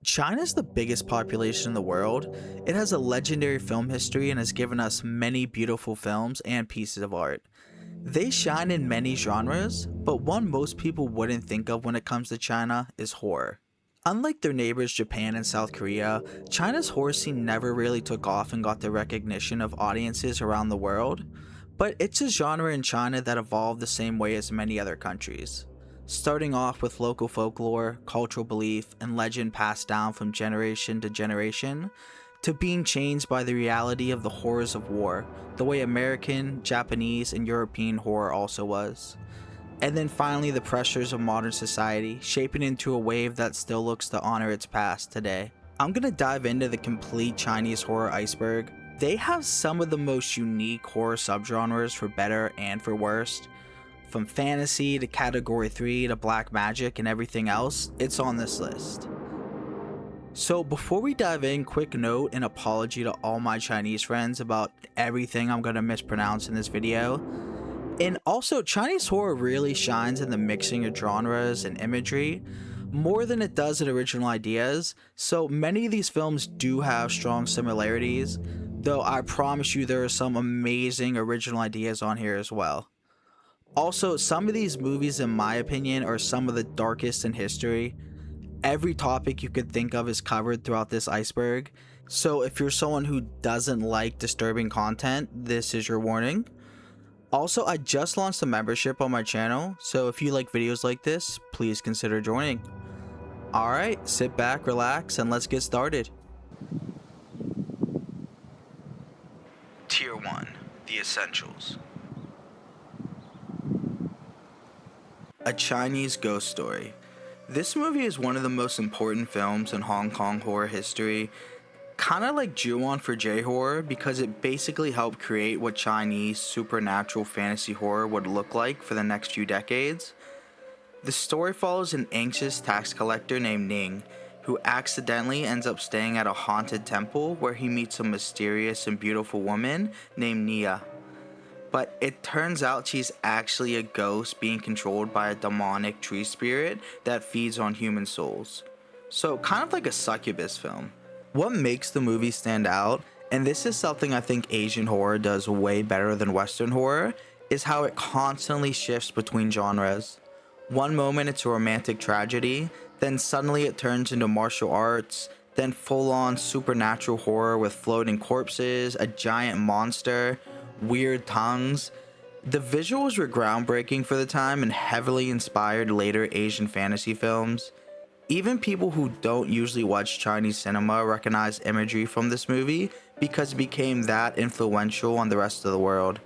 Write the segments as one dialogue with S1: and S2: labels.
S1: China's the biggest population in the world. It has a legendary film history and has given us many beautiful films and pieces of art. They shine in many genres, but one most people wouldn't think of when it comes to China is horror. Unlike their neighbors Japan and South Korea, China's horror scene never really took off and got the recognition of audiences around the world, but it's a genre in China that evolved the same way as many other countries. Starting off with local folklore, cultural belief, and legend passed down from generation to generation, to being changed by the reality of the horrors of war, the way American, Japanese, and European horror also was. And then finally the pressures of modern society, shaping into a wave that still looks to honor its past today. I'm gonna dive into the complete Chinese horror iceberg. They have some of the most unique horror subgenres for better and for worse. From fantasy to category 3 to black magic and everything else, it's on this list. So before we dive in, quick note and apology to all my Chinese friends about everything I'm gonna mispronounce in this video. And also, Chinese horror really shines in the mixing of genres and imagery more than it does in original ideas, so many of these films do have strong similarities, though I promise you there are some amazing original ideas on here as well. Also, some of these movies, in my opinion, are some of the darkest in history. Every topic you could think of is covered throughout this iceberg, so if you're someone who doesn't like disturbing content, this is your warning. Also, I just launched a membership on my channel, so if you like videos like this, please consider joining. Alright, sit back, relax, and let's get started. Tier 1, The Essentials. A Chinese Ghost Story. This movie is one of the most important films in Hong Kong horror history, kinda like Ju-on for J-horror, because it basically helped create what Chinese supernatural fantasy horror would look like for the next few decades. The story follows an anxious tax collector named Ning, who accidentally ends up staying at a haunted temple where he meets a mysterious and beautiful woman named Nia. But it turns out she's actually a ghost being controlled by a demonic tree spirit that feeds on human souls. So kind of like a succubus film. What makes the movie stand out, and this is something I think Asian horror does way better than Western horror, is how it constantly shifts between genres. One moment it's a romantic tragedy, then suddenly it turns into martial arts, then full-on supernatural horror with floating corpses, a giant monster, weird tongues. The visuals were groundbreaking for the time and heavily inspired later Asian fantasy films. Even people who don't usually watch Chinese cinema recognize imagery from this movie because it became that influential on the rest of the world.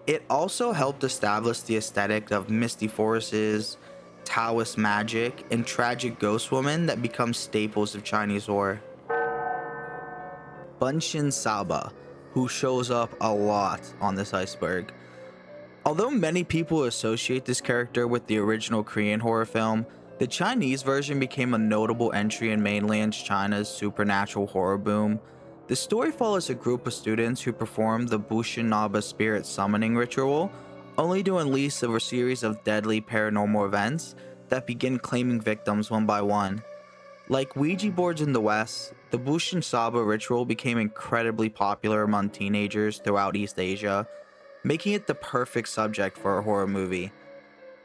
S1: It also helped establish the aesthetic of misty forests, Taoist magic, and tragic ghost women that become staples of Chinese horror. Bunshinsaba, who shows up a lot on this iceberg. Although many people associate this character with the original Korean horror film, the Chinese version became a notable entry in mainland China's supernatural horror boom. The story follows a group of students who perform the Bunshinsaba spirit summoning ritual, only to unleash a series of deadly paranormal events that begin claiming victims one by one. Like Ouija boards in the West, the Bunshinsaba ritual became incredibly popular among teenagers throughout East Asia, making it the perfect subject for a horror movie.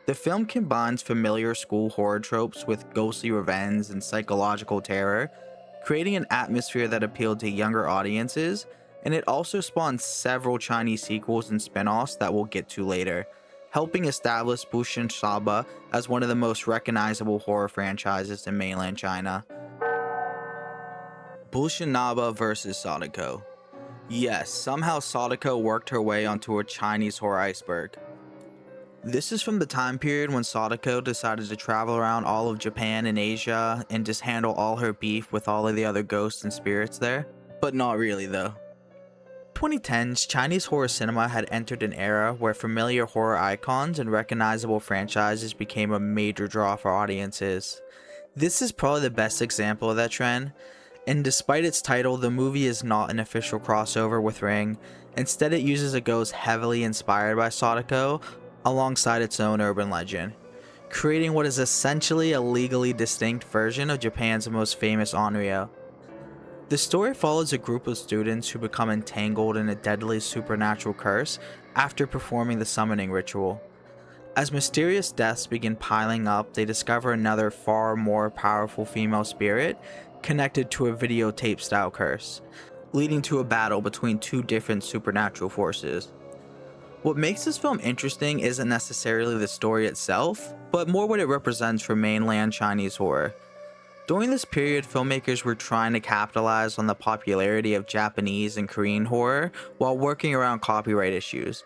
S1: The film combines familiar school horror tropes with ghostly revenge and psychological terror, creating an atmosphere that appealed to younger audiences, and it also spawned several Chinese sequels and spin-offs that we'll get to later, helping establish Bunshinsaba as one of the most recognizable horror franchises in mainland China. Bunshinsaba vs. Sadako. Yes, somehow Sadako worked her way onto a Chinese horror iceberg. This is from the time period when Sadako decided to travel around all of Japan and Asia and just handle all her beef with all of the other ghosts and spirits there. But not really though. 2010s, Chinese horror cinema had entered an era where familiar horror icons and recognizable franchises became a major draw for audiences. This is probably the best example of that trend, and despite its title, the movie is not an official crossover with Ring. Instead, it uses a ghost heavily inspired by Sadako alongside its own urban legend. creating what is essentially a legally distinct version of Japan's most famous onryo. The story follows a group of students who become entangled in a deadly supernatural curse after performing the summoning ritual. As mysterious deaths begin piling up, they discover another far more powerful female spirit connected to a videotape style curse, leading to a battle between two different supernatural forces. What makes this film interesting isn't necessarily the story itself, but more what it represents for mainland Chinese horror. During this period, filmmakers were trying to capitalize on the popularity of Japanese and Korean horror while working around copyright issues.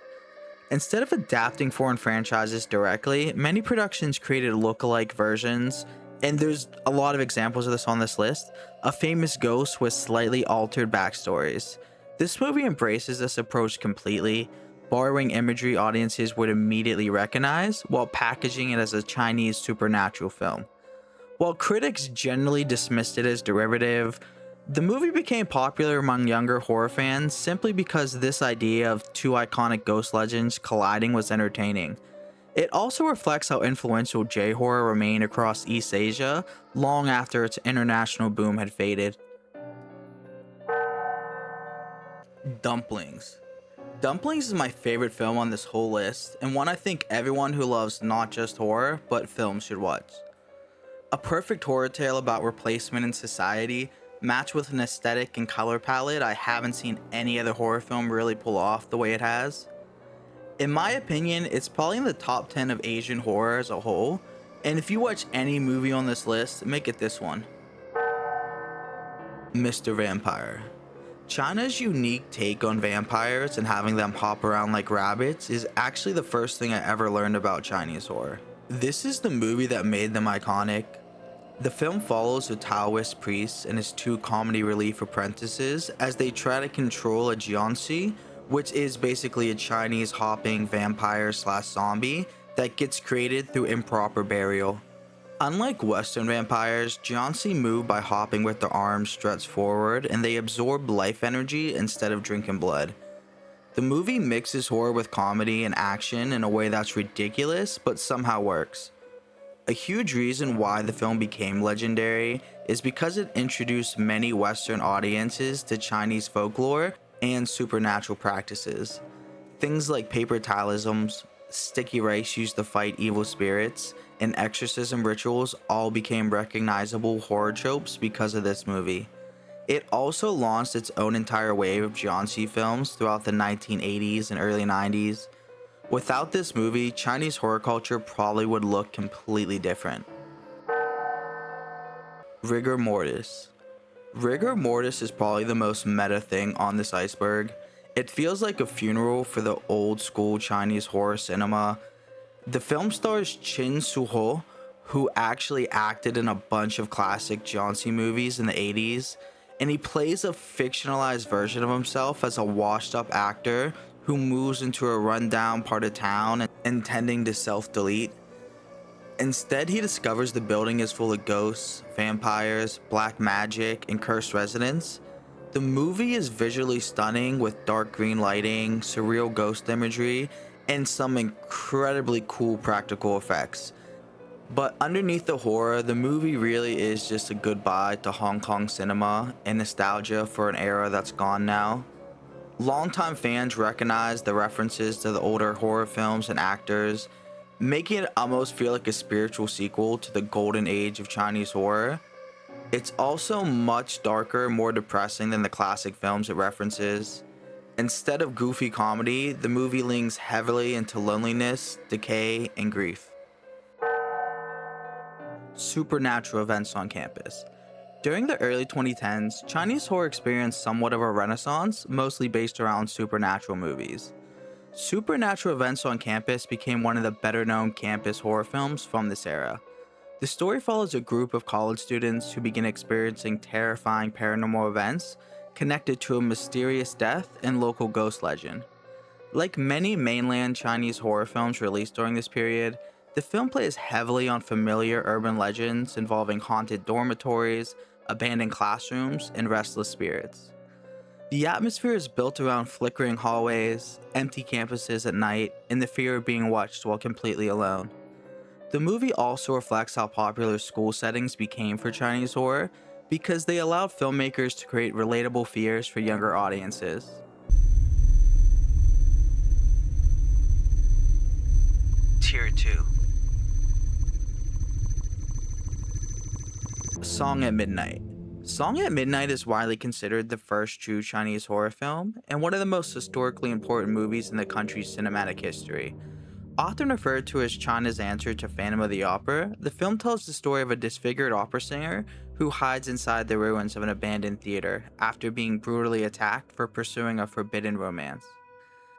S1: Instead of adapting foreign franchises directly, many productions created lookalike versions, and there's a lot of examples of this on this list, of famous ghosts with slightly altered backstories. This movie embraces this approach completely, borrowing imagery audiences would immediately recognize while packaging it as a Chinese supernatural film. While critics generally dismissed it as derivative, the movie became popular among younger horror fans simply because this idea of two iconic ghost legends colliding was entertaining. It also reflects how influential J-horror remained across East Asia long after its international boom had faded. Dumplings. Dumplings is my favorite film on this whole list, and one I think everyone who loves not just horror, but film should watch. A perfect horror tale about replacement in society, matched with an aesthetic and color palette I haven't seen any other horror film really pull off the way it has. In my opinion, it's probably in the top 10 of Asian horror as a whole, and if you watch any movie on this list, make it this one. Mr. Vampire. China's unique take on vampires and having them hop around like rabbits is actually the first thing I ever learned about Chinese horror. This is the movie that made them iconic. The film follows a Taoist priest and his two comedy relief apprentices as they try to control a Jiangshi, which is basically a Chinese hopping vampire/zombie that gets created through improper burial. Unlike Western vampires, Jiangshi move by hopping with their arms stretched forward, and they absorb life energy instead of drinking blood. The movie mixes horror with comedy and action in a way that's ridiculous but somehow works. A huge reason why the film became legendary is because it introduced many Western audiences to Chinese folklore and supernatural practices. Things like paper talismans, sticky rice used to fight evil spirits, and exorcism rituals all became recognizable horror tropes because of this movie. It also launched its own entire wave of Jiangshi films throughout the 1980s and early 90s. Without this movie, Chinese horror culture probably would look completely different. Rigor Mortis. Rigor Mortis is probably the most meta thing on this iceberg. It feels like a funeral for the old school Chinese horror cinema. The film stars Chin Su-ho, who actually acted in a bunch of classic Jiangshi movies in the 80s, and he plays a fictionalized version of himself as a washed up actor who moves into a rundown part of town intending to self-delete. Instead, he discovers the building is full of ghosts, vampires, black magic, and cursed residents. The movie is visually stunning with dark green lighting, surreal ghost imagery, and some incredibly cool practical effects. But underneath the horror, the movie really is just a goodbye to Hong Kong cinema and nostalgia for an era that's gone now. Longtime fans recognize the references to the older horror films and actors, making it almost feel like a spiritual sequel to the golden age of Chinese horror. It's also much darker, more depressing than the classic films it references. Instead of goofy comedy, the movie leans heavily into loneliness, decay, and grief. Supernatural events on campus. During the early 2010s, Chinese horror experienced somewhat of a renaissance, mostly based around supernatural movies. Supernatural events on campus became one of the better-known campus horror films from this era. The story follows a group of college students who begin experiencing terrifying paranormal events connected to a mysterious death and local ghost legend. Like many mainland Chinese horror films released during this period, the film plays heavily on familiar urban legends involving haunted dormitories, abandoned classrooms, and restless spirits. The atmosphere is built around flickering hallways, empty campuses at night, and the fear of being watched while completely alone. The movie also reflects how popular school settings became for Chinese horror because they allowed filmmakers to create relatable fears for younger audiences. Tier 2. Song at Midnight. Song at Midnight is widely considered the first true Chinese horror film and one of the most historically important movies in the country's cinematic history. Often referred to as China's answer to Phantom of the Opera, the film tells the story of a disfigured opera singer who hides inside the ruins of an abandoned theater after being brutally attacked for pursuing a forbidden romance.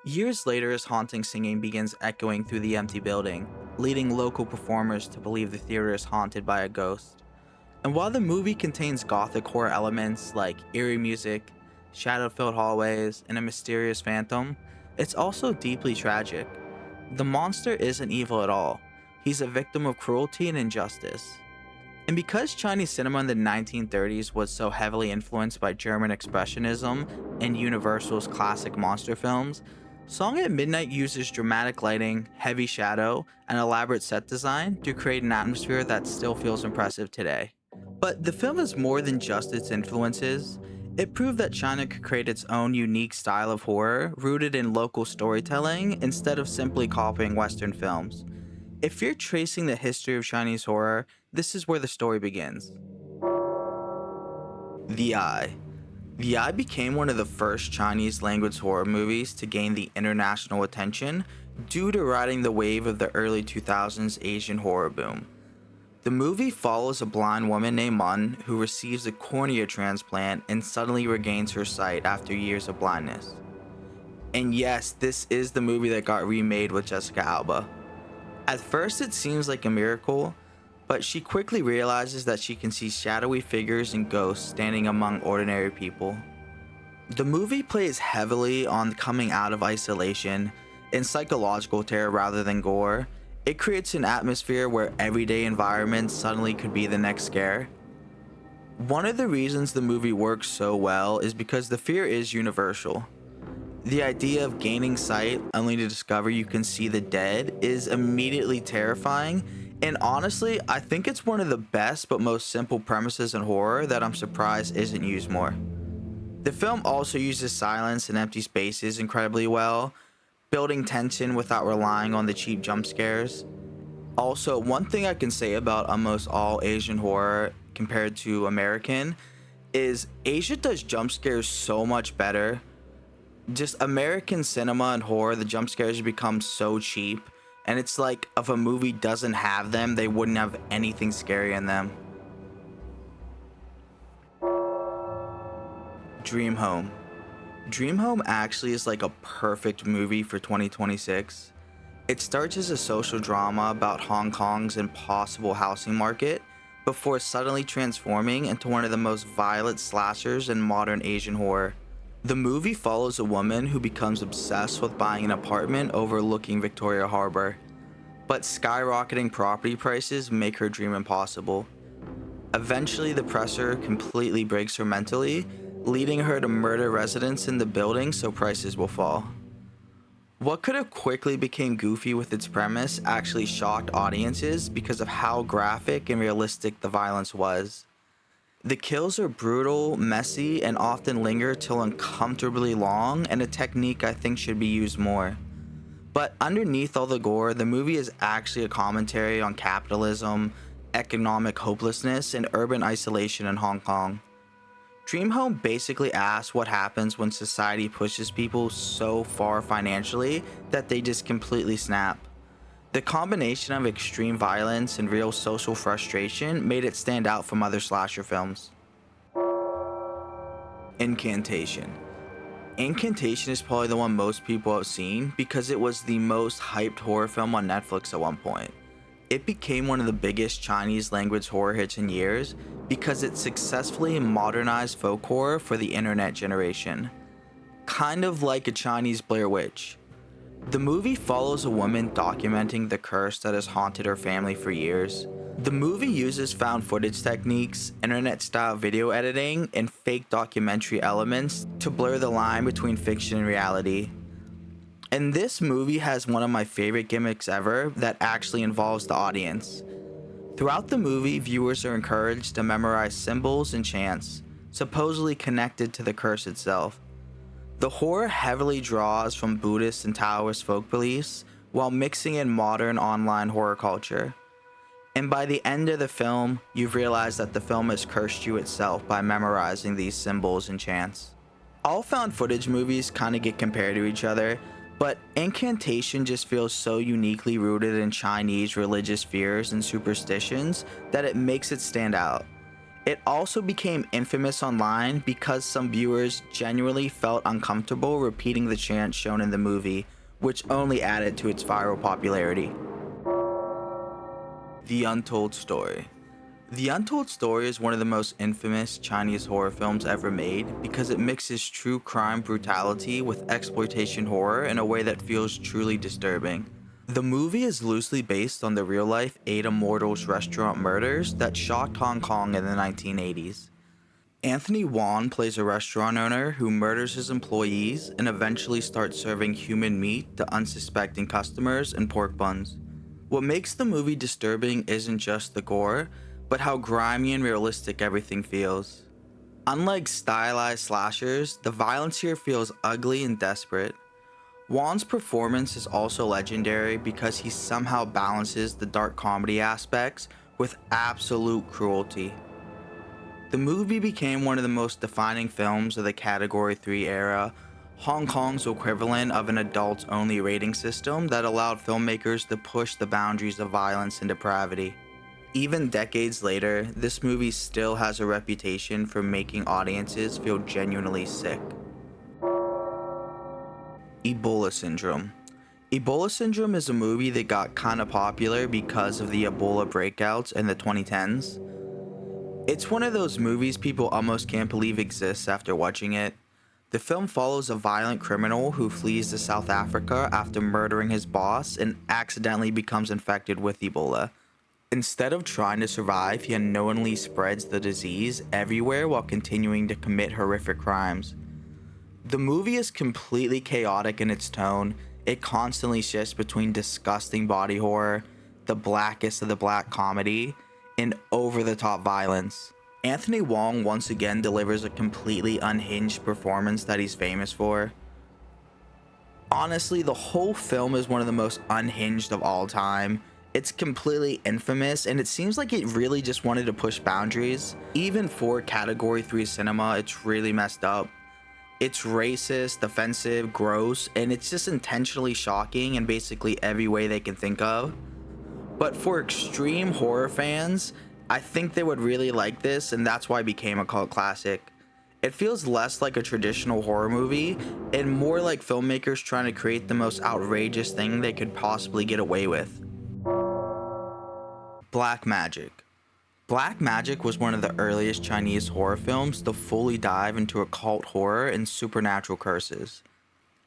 S1: Years later, his haunting singing begins echoing through the empty building, leading local performers to believe the theater is haunted by a ghost. And while the movie contains gothic horror elements like eerie music, shadow-filled hallways, and a mysterious phantom, it's also deeply tragic. The monster isn't evil at all. He's a victim of cruelty and injustice. And because Chinese cinema in the 1930s was so heavily influenced by German Expressionism and Universal's classic monster films, Song at Midnight uses dramatic lighting, heavy shadow, and elaborate set design to create an atmosphere that still feels impressive today. But the film is more than just its influences. It proved that China could create its own unique style of horror rooted in local storytelling instead of simply copying Western films. If you're tracing the history of Chinese horror, this is where the story begins. The Eye. The Eye became one of the first Chinese language horror movies to gain the international attention due to riding the wave of the early 2000s Asian horror boom. The movie follows a blind woman named Mun who receives a cornea transplant and suddenly regains her sight after years of blindness. And yes, this is the movie that got remade with Jessica Alba. At first it seems like a miracle, but she quickly realizes that she can see shadowy figures and ghosts standing among ordinary people. The movie plays heavily on coming out of isolation and psychological terror rather than gore. It creates an atmosphere where everyday environments suddenly could be the next scare. One of the reasons the movie works so well is because the fear is universal. The idea of gaining sight only to discover you can see the dead is immediately terrifying, and honestly, I think it's one of the best but most simple premises in horror that I'm surprised isn't used more. The film also uses silence and empty spaces incredibly well, building tension without relying on the cheap jump scares. Also, one thing I can say about almost all Asian horror compared to American is Asia does jump scares so much better. Just American cinema and horror, the jump scares become so cheap, and it's like if a movie doesn't have them, they wouldn't have anything scary in them. Dream Home. Dream Home actually is like a perfect movie for 2026. It starts as a social drama about Hong Kong's impossible housing market before suddenly transforming into one of the most violent slashers in modern Asian horror. The movie follows a woman who becomes obsessed with buying an apartment overlooking Victoria Harbor, but skyrocketing property prices make her dream impossible. Eventually, the pressure completely breaks her mentally, leading her to murder residents in the building so prices will fall. What could have quickly become goofy with its premise actually shocked audiences because of how graphic and realistic the violence was. The kills are brutal, messy, and often linger till uncomfortably long, and a technique I think should be used more. But underneath all the gore, the movie is actually a commentary on capitalism, economic hopelessness, and urban isolation in Hong Kong. Dream Home basically asks what happens when society pushes people so far financially that they just completely snap. The combination of extreme violence and real social frustration made it stand out from other slasher films. Incantation. Incantation is probably the one most people have seen because it was the most hyped horror film on Netflix at one point. It became one of the biggest Chinese language horror hits in years because it successfully modernized folk horror for the internet generation. Kind of like a Chinese Blair Witch. The movie follows a woman documenting the curse that has haunted her family for years. The movie uses found footage techniques, internet-style video editing, and fake documentary elements to blur the line between fiction and reality. And this movie has one of my favorite gimmicks ever that actually involves the audience. Throughout the movie, viewers are encouraged to memorize symbols and chants, supposedly connected to the curse itself. The horror heavily draws from Buddhist and Taoist folk beliefs while mixing in modern online horror culture. And by the end of the film, you've realized that the film has cursed you itself by memorizing these symbols and chants. All found footage movies kind of get compared to each other, but Incantation just feels so uniquely rooted in Chinese religious fears and superstitions that it makes it stand out. It also became infamous online because some viewers genuinely felt uncomfortable repeating the chants shown in the movie, which only added to its viral popularity. The Untold Story. The Untold Story is one of the most infamous Chinese horror films ever made because it mixes true crime brutality with exploitation horror in a way that feels truly disturbing. The movie is loosely based on the real-life 8 Immortals restaurant murders that shocked Hong Kong in the 1980s. Anthony Wong plays a restaurant owner who murders his employees and eventually starts serving human meat to unsuspecting customers and pork buns. What makes the movie disturbing isn't just the gore, but how grimy and realistic everything feels. Unlike stylized slashers, the violence here feels ugly and desperate. Wong's performance is also legendary because he somehow balances the dark comedy aspects with absolute cruelty. The movie became one of the most defining films of the Category 3 era, Hong Kong's equivalent of an adults-only rating system that allowed filmmakers to push the boundaries of violence and depravity. Even decades later, this movie still has a reputation for making audiences feel genuinely sick. Ebola Syndrome. Ebola Syndrome is a movie that got kinda popular because of the Ebola breakouts in the 2010s. It's one of those movies people almost can't believe exists after watching it. The film follows a violent criminal who flees to South Africa after murdering his boss and accidentally becomes infected with Ebola. Instead of trying to survive, he unknowingly spreads the disease everywhere while continuing to commit horrific crimes. The movie is completely chaotic in its tone. It constantly shifts between disgusting body horror, the blackest of the black comedy, and over-the-top violence. Anthony Wong once again delivers a completely unhinged performance that he's famous for. Honestly, the whole film is one of the most unhinged of all time. It's completely infamous, and it seems like it really just wanted to push boundaries. Even for Category 3 cinema, it's really messed up. It's racist, offensive, gross, and it's just intentionally shocking in basically every way they can think of. But for extreme horror fans, I think they would really like this, and that's why it became a cult classic. It feels less like a traditional horror movie and more like filmmakers trying to create the most outrageous thing they could possibly get away with. Black Magic. Black Magic was one of the earliest Chinese horror films to fully dive into occult horror and supernatural curses.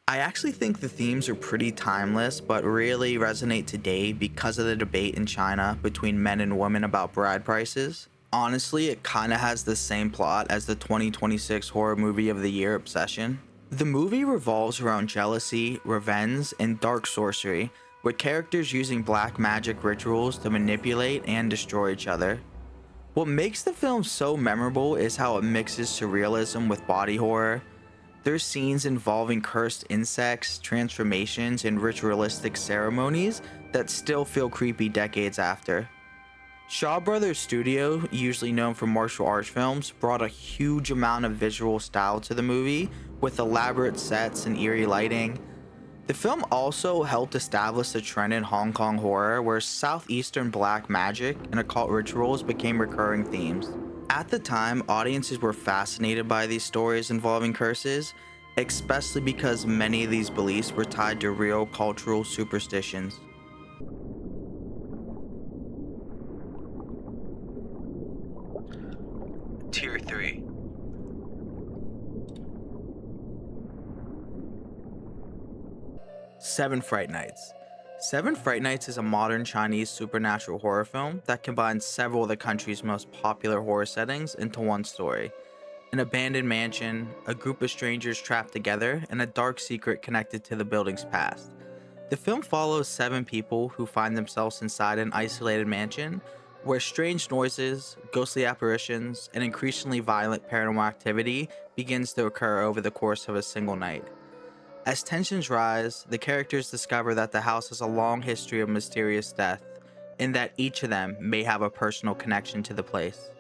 S1: I actually think the themes are pretty timeless, but really resonate today because of the debate in China between men and women about bride prices. Honestly, it kinda has the same plot as the 2026 horror movie of the year, Obsession. The movie revolves around jealousy, revenge, and dark sorcery, with characters using black magic rituals to manipulate and destroy each other. What makes the film so memorable is how it mixes surrealism with body horror. There's scenes involving cursed insects, transformations, and ritualistic ceremonies that still feel creepy decades after. Shaw Brothers Studio, usually known for martial arts films, brought a huge amount of visual style to the movie with elaborate sets and eerie lighting. The film also helped establish a trend in Hong Kong horror where southeastern black magic and occult rituals became recurring themes. At the time, audiences were fascinated by these stories involving curses, especially because many of these beliefs were tied to real cultural superstitions. Tier 3. Seven Fright Nights. Seven Fright Nights is a modern Chinese supernatural horror film that combines several of the country's most popular horror settings into one story. An abandoned mansion, a group of strangers trapped together, and a dark secret connected to the building's past. The film follows 7 people who find themselves inside an isolated mansion where strange noises, ghostly apparitions, and increasingly violent paranormal activity begins to occur over the course of a single night. As tensions rise, the characters discover that the house has a long history of mysterious death, and that each of them may have a personal connection to the place.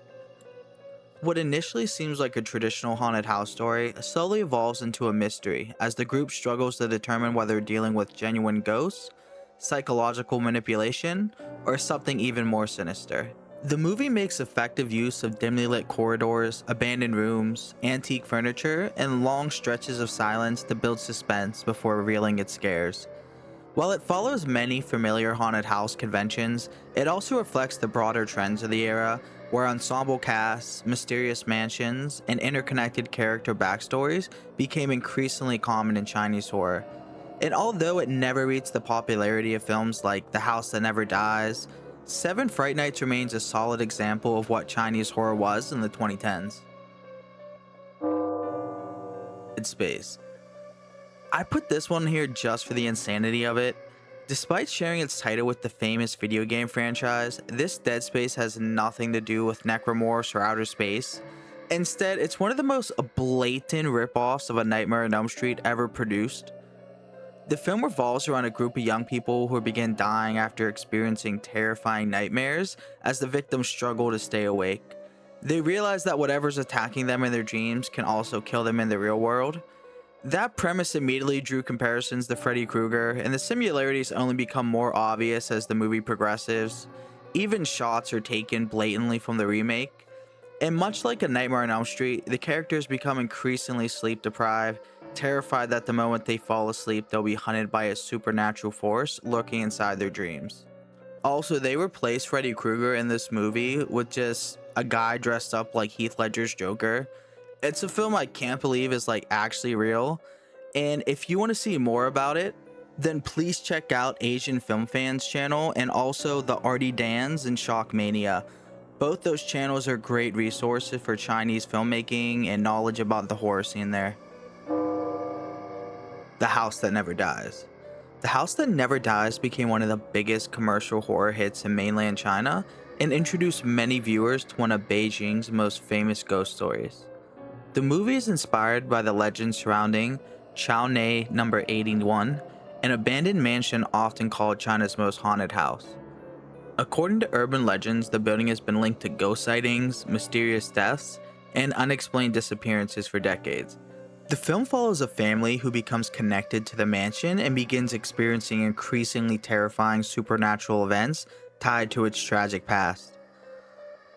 S1: What initially seems like a traditional haunted house story slowly evolves into a mystery as the group struggles to determine whether dealing with genuine ghosts, psychological manipulation, or something even more sinister. The movie makes effective use of dimly lit corridors, abandoned rooms, antique furniture, and long stretches of silence to build suspense before revealing its scares. While it follows many familiar haunted house conventions, it also reflects the broader trends of the era, where ensemble casts, mysterious mansions, and interconnected character backstories became increasingly common in Chinese horror. And although it never reached the popularity of films like The House That Never Dies, Seven Fright Nights remains a solid example of what Chinese horror was in the 2010s. Dead Space. I put this one here just for the insanity of it. Despite sharing its title with the famous video game franchise, this Dead Space has nothing to do with Necromorphs or outer space. Instead, it's one of the most blatant ripoffs of A Nightmare on Elm Street ever produced. The film revolves around a group of young people who begin dying after experiencing terrifying nightmares as the victims struggle to stay awake. They realize that whatever's attacking them in their dreams can also kill them in the real world. That premise immediately drew comparisons to Freddy Krueger, and the similarities only become more obvious as the movie progresses. Even shots are taken blatantly from the remake. And much like A Nightmare on Elm Street, the characters become increasingly sleep deprived, terrified that the moment they fall asleep, they'll be hunted by a supernatural force lurking inside their dreams. Also, they replaced Freddy Krueger in this movie with just a guy dressed up like Heath Ledger's Joker. It's a film I can't believe is like actually real. And if you want to see more about it, then please check out Asian Film Fans channel and also the Artie Dans and Shockmania. Both those channels are great resources for Chinese filmmaking and knowledge about the horror scene there. The House That Never Dies. The House That Never Dies became one of the biggest commercial horror hits in mainland China and introduced many viewers to one of Beijing's most famous ghost stories. The movie is inspired by the legend surrounding Chaonei number 81, an abandoned mansion often called China's most haunted house. According to urban legends, the building has been linked to ghost sightings, mysterious deaths, and unexplained disappearances for decades. The film follows a family who becomes connected to the mansion and begins experiencing increasingly terrifying supernatural events tied to its tragic past.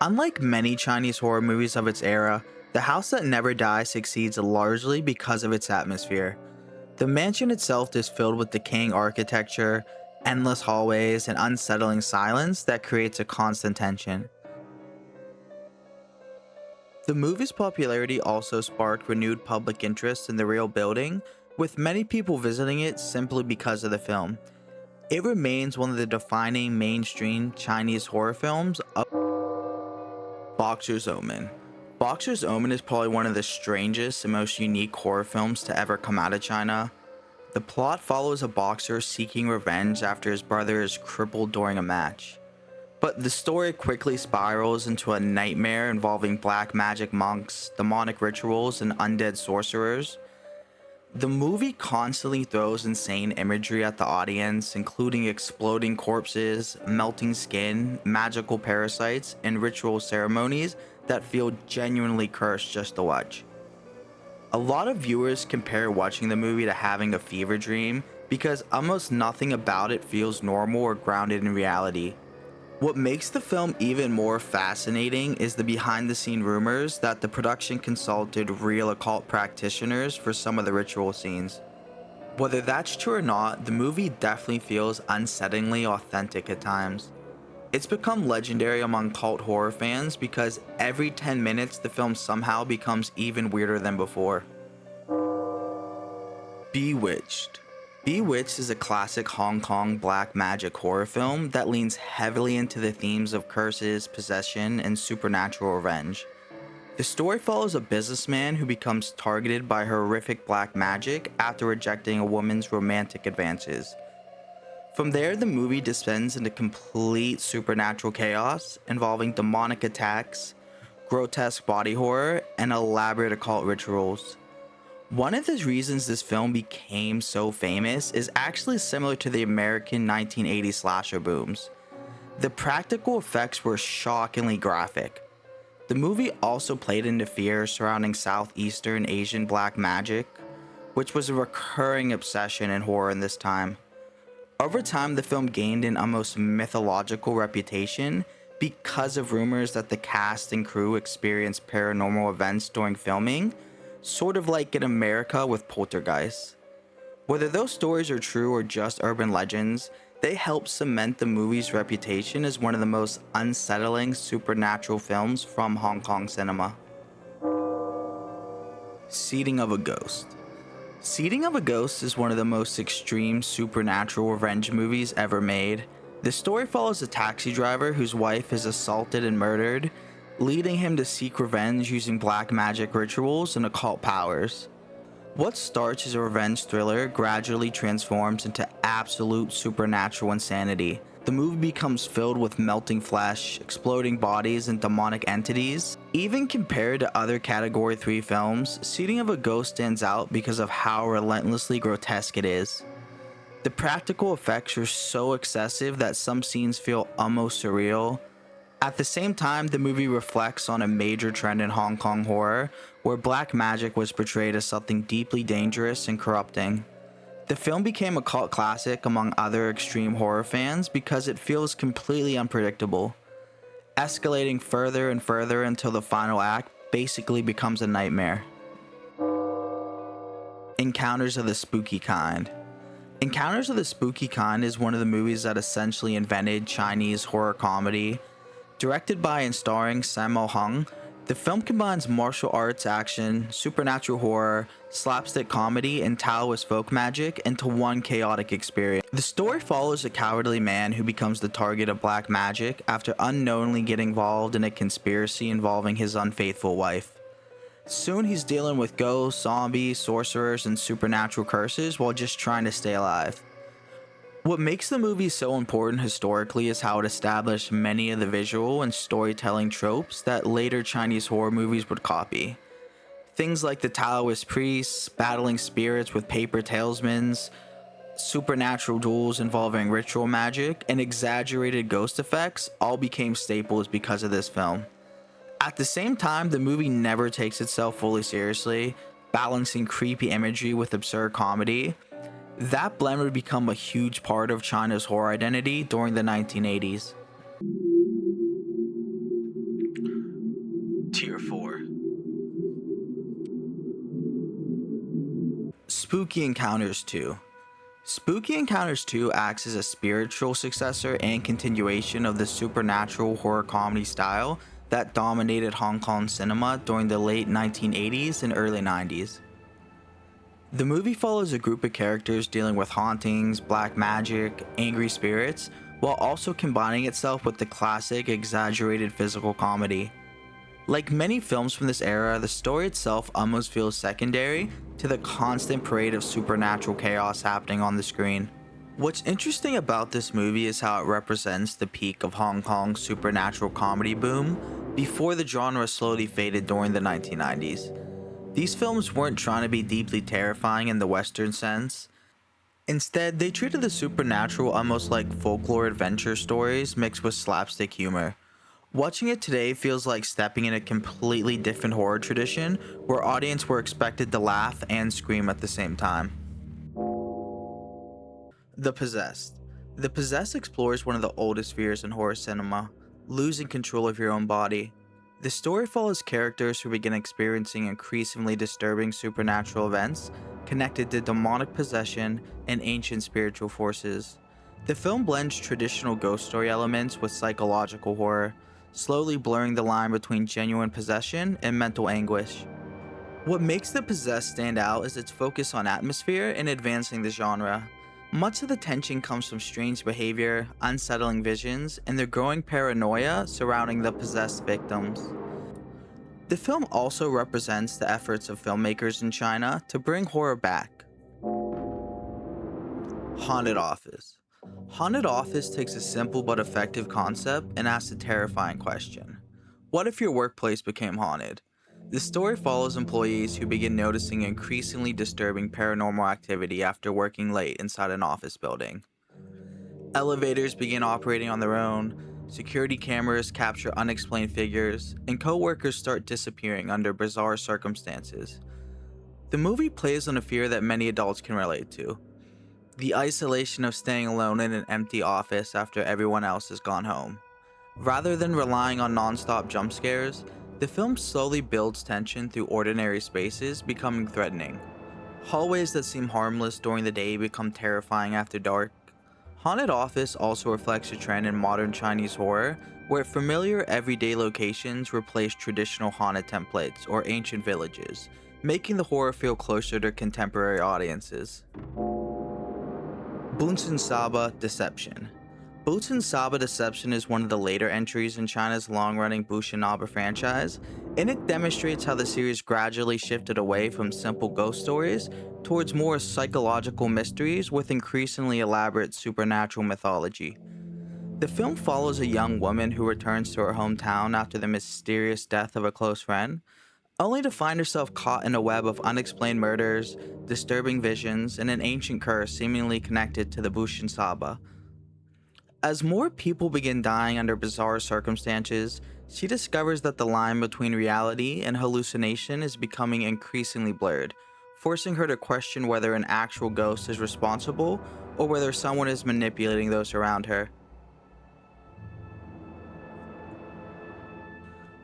S1: Unlike many Chinese horror movies of its era, The House That Never Dies succeeds largely because of its atmosphere. The mansion itself is filled with decaying architecture, endless hallways, and unsettling silence that creates a constant tension. The movie's popularity also sparked renewed public interest in the real building, with many people visiting it simply because of the film. It remains one of the defining mainstream Chinese horror films of Boxer's Omen. Boxer's Omen is probably one of the strangest and most unique horror films to ever come out of China. The plot follows a boxer seeking revenge after his brother is crippled during a match. But the story quickly spirals into a nightmare involving black magic monks, demonic rituals, and undead sorcerers. The movie constantly throws insane imagery at the audience, including exploding corpses, melting skin, magical parasites, and ritual ceremonies that feel genuinely cursed just to watch. A lot of viewers compare watching the movie to having a fever dream because almost nothing about it feels normal or grounded in reality. What makes the film even more fascinating is the behind-the-scene rumors that the production consulted real occult practitioners for some of the ritual scenes. Whether that's true or not, the movie definitely feels unsettlingly authentic at times. It's become legendary among cult horror fans because every 10 minutes the film somehow becomes even weirder than before. Bewitched. Bewitched is a classic Hong Kong black magic horror film that leans heavily into the themes of curses, possession, and supernatural revenge. The story follows a businessman who becomes targeted by horrific black magic after rejecting a woman's romantic advances. From there, the movie descends into complete supernatural chaos involving demonic attacks, grotesque body horror, and elaborate occult rituals. One of the reasons this film became so famous is actually similar to the American 1980s slasher booms. The practical effects were shockingly graphic. The movie also played into fear surrounding Southeastern Asian black magic, which was a recurring obsession in horror in this time. Over time, the film gained an almost mythological reputation because of rumors that the cast and crew experienced paranormal events during filming, sort of like in America with Poltergeist. Whether those stories are true or just urban legends, they help cement the movie's reputation as one of the most unsettling supernatural films from Hong Kong cinema. Seeding of a Ghost. Seeding of a Ghost is one of the most extreme supernatural revenge movies ever made. The story follows a taxi driver whose wife is assaulted and murdered, leading him to seek revenge using black magic rituals and occult powers. What starts as a revenge thriller gradually transforms into absolute supernatural insanity. The movie becomes filled with melting flesh, exploding bodies, and demonic entities. Even compared to other Category 3 films, Seeding of a Ghost stands out because of how relentlessly grotesque it is. The practical effects are so excessive that some scenes feel almost surreal. At the same time, the movie reflects on a major trend in Hong Kong horror, where black magic was portrayed as something deeply dangerous and corrupting. The film became a cult classic among other extreme horror fans because it feels completely unpredictable, escalating further and further until the final act basically becomes a nightmare. Encounters of the Spooky Kind. Encounters of the Spooky Kind is one of the movies that essentially invented Chinese horror comedy. Directed by and starring Sammo Hung, the film combines martial arts action, supernatural horror, slapstick comedy, and Taoist folk magic into one chaotic experience. The story follows a cowardly man who becomes the target of black magic after unknowingly getting involved in a conspiracy involving his unfaithful wife. Soon he's dealing with ghosts, zombies, sorcerers, and supernatural curses while just trying to stay alive. What makes the movie so important historically is how it established many of the visual and storytelling tropes that later Chinese horror movies would copy. Things like the Taoist priests, battling spirits with paper talismans, supernatural duels involving ritual magic, and exaggerated ghost effects all became staples because of this film. At the same time, the movie never takes itself fully seriously, balancing creepy imagery with absurd comedy. That blend would become a huge part of China's horror identity during the 1980s. Tier 4. Spooky Encounters 2. Spooky Encounters 2 acts as a spiritual successor and continuation of the supernatural horror comedy style that dominated Hong Kong cinema during the late 1980s and early 90s. The movie follows a group of characters dealing with hauntings, black magic, angry spirits, while also combining itself with the classic exaggerated physical comedy. Like many films from this era, the story itself almost feels secondary to the constant parade of supernatural chaos happening on the screen. What's interesting about this movie is how it represents the peak of Hong Kong's supernatural comedy boom before the genre slowly faded during the 1990s. These films weren't trying to be deeply terrifying in the Western sense. Instead, they treated the supernatural almost like folklore adventure stories mixed with slapstick humor. Watching it today feels like stepping in a completely different horror tradition where audiences were expected to laugh and scream at the same time. The Possessed. The Possessed explores one of the oldest fears in horror cinema, losing control of your own body. The story follows characters who begin experiencing increasingly disturbing supernatural events connected to demonic possession and ancient spiritual forces. The film blends traditional ghost story elements with psychological horror, slowly blurring the line between genuine possession and mental anguish. What makes The Possessed stand out is its focus on atmosphere and advancing the genre. Much of the tension comes from strange behavior, unsettling visions, and the growing paranoia surrounding the possessed victims. The film also represents the efforts of filmmakers in China to bring horror back. Haunted Office. Haunted Office takes a simple but effective concept and asks a terrifying question. What if your workplace became haunted? The story follows employees who begin noticing increasingly disturbing paranormal activity after working late inside an office building. Elevators begin operating on their own, security cameras capture unexplained figures, and coworkers start disappearing under bizarre circumstances. The movie plays on a fear that many adults can relate to: the isolation of staying alone in an empty office after everyone else has gone home. Rather than relying on non-stop jump scares, the film slowly builds tension through ordinary spaces becoming threatening. Hallways that seem harmless during the day become terrifying after dark. Haunted Office also reflects a trend in modern Chinese horror where familiar everyday locations replace traditional haunted templates or ancient villages, making the horror feel closer to contemporary audiences. Bunshinsaba Deception. Bunshinsaba Deception is one of the later entries in China's long-running Bunshinsaba franchise, and it demonstrates how the series gradually shifted away from simple ghost stories towards more psychological mysteries with increasingly elaborate supernatural mythology. The film follows a young woman who returns to her hometown after the mysterious death of a close friend, only to find herself caught in a web of unexplained murders, disturbing visions, and an ancient curse seemingly connected to the Bunshinsaba. As more people begin dying under bizarre circumstances, she discovers that the line between reality and hallucination is becoming increasingly blurred, forcing her to question whether an actual ghost is responsible or whether someone is manipulating those around her.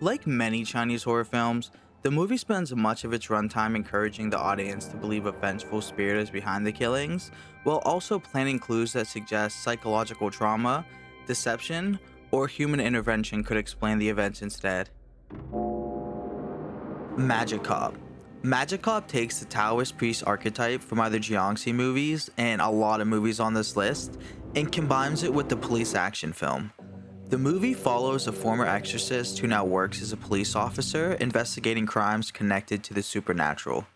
S1: Like many Chinese horror films, the movie spends much of its runtime encouraging the audience to believe a vengeful spirit is behind the killings, while also planting clues that suggest psychological trauma, deception, or human intervention could explain the events instead. Magic Cop. Magic Cop takes the Taoist priest archetype from either Jiangshi movies and a lot of movies on this list and combines it with the police action film. The movie follows a former exorcist who now works as a police officer investigating crimes connected to the supernatural.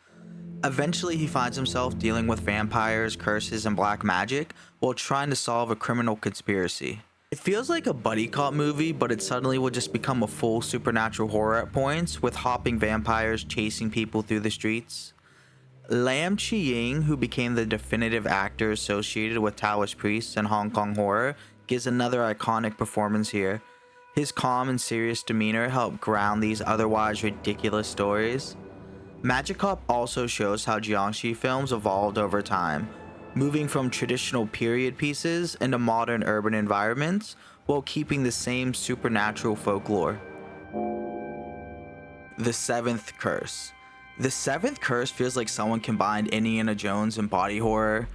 S1: Eventually, he finds himself dealing with vampires, curses, and black magic while trying to solve a criminal conspiracy. It feels like a buddy cop movie, but it suddenly will just become a full supernatural horror at points, with hopping vampires chasing people through the streets. Lam Chi-ying, who became the definitive actor associated with Taoist priests and Hong Kong horror, gives another iconic performance here. His calm and serious demeanor help ground these otherwise ridiculous stories. Magic Cop also shows how Jiangshi films evolved over time, moving from traditional period pieces into modern urban environments while keeping the same supernatural folklore. The Seventh Curse. The Seventh Curse feels like someone combined Indiana Jones and body horror.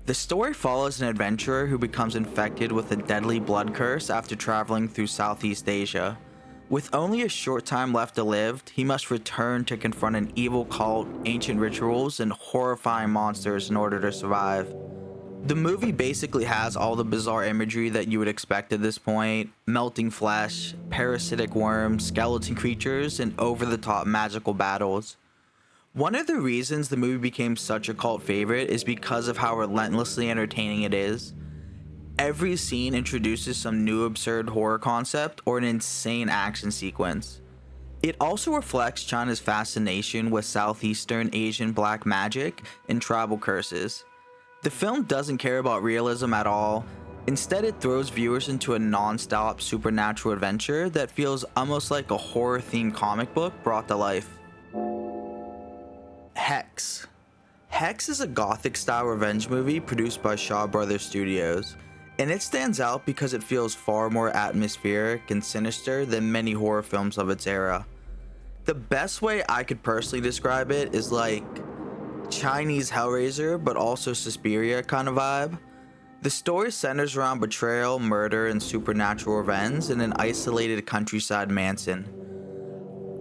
S1: The story follows an adventurer who becomes infected with a deadly blood curse after traveling through Southeast Asia. With only a short time left to live, he must return to confront an evil cult, ancient rituals, and horrifying monsters in order to survive. The movie basically has all the bizarre imagery that you would expect at this point: melting flesh, parasitic worms, skeleton creatures, and over-the-top magical battles. One of the reasons the movie became such a cult favorite is because of how relentlessly entertaining it is. Every scene introduces some new absurd horror concept or an insane action sequence. It also reflects China's fascination with Southeastern Asian black magic and tribal curses. The film doesn't care about realism at all. Instead, it throws viewers into a non-stop supernatural adventure that feels almost like a horror-themed comic book brought to life. Hex. Hex is a gothic-style revenge movie produced by Shaw Brothers Studios, and it stands out because it feels far more atmospheric and sinister than many horror films of its era. The best way I could personally describe it is like Chinese Hellraiser, but also Suspiria kind of vibe. The story centers around betrayal, murder, and supernatural events in an isolated countryside mansion.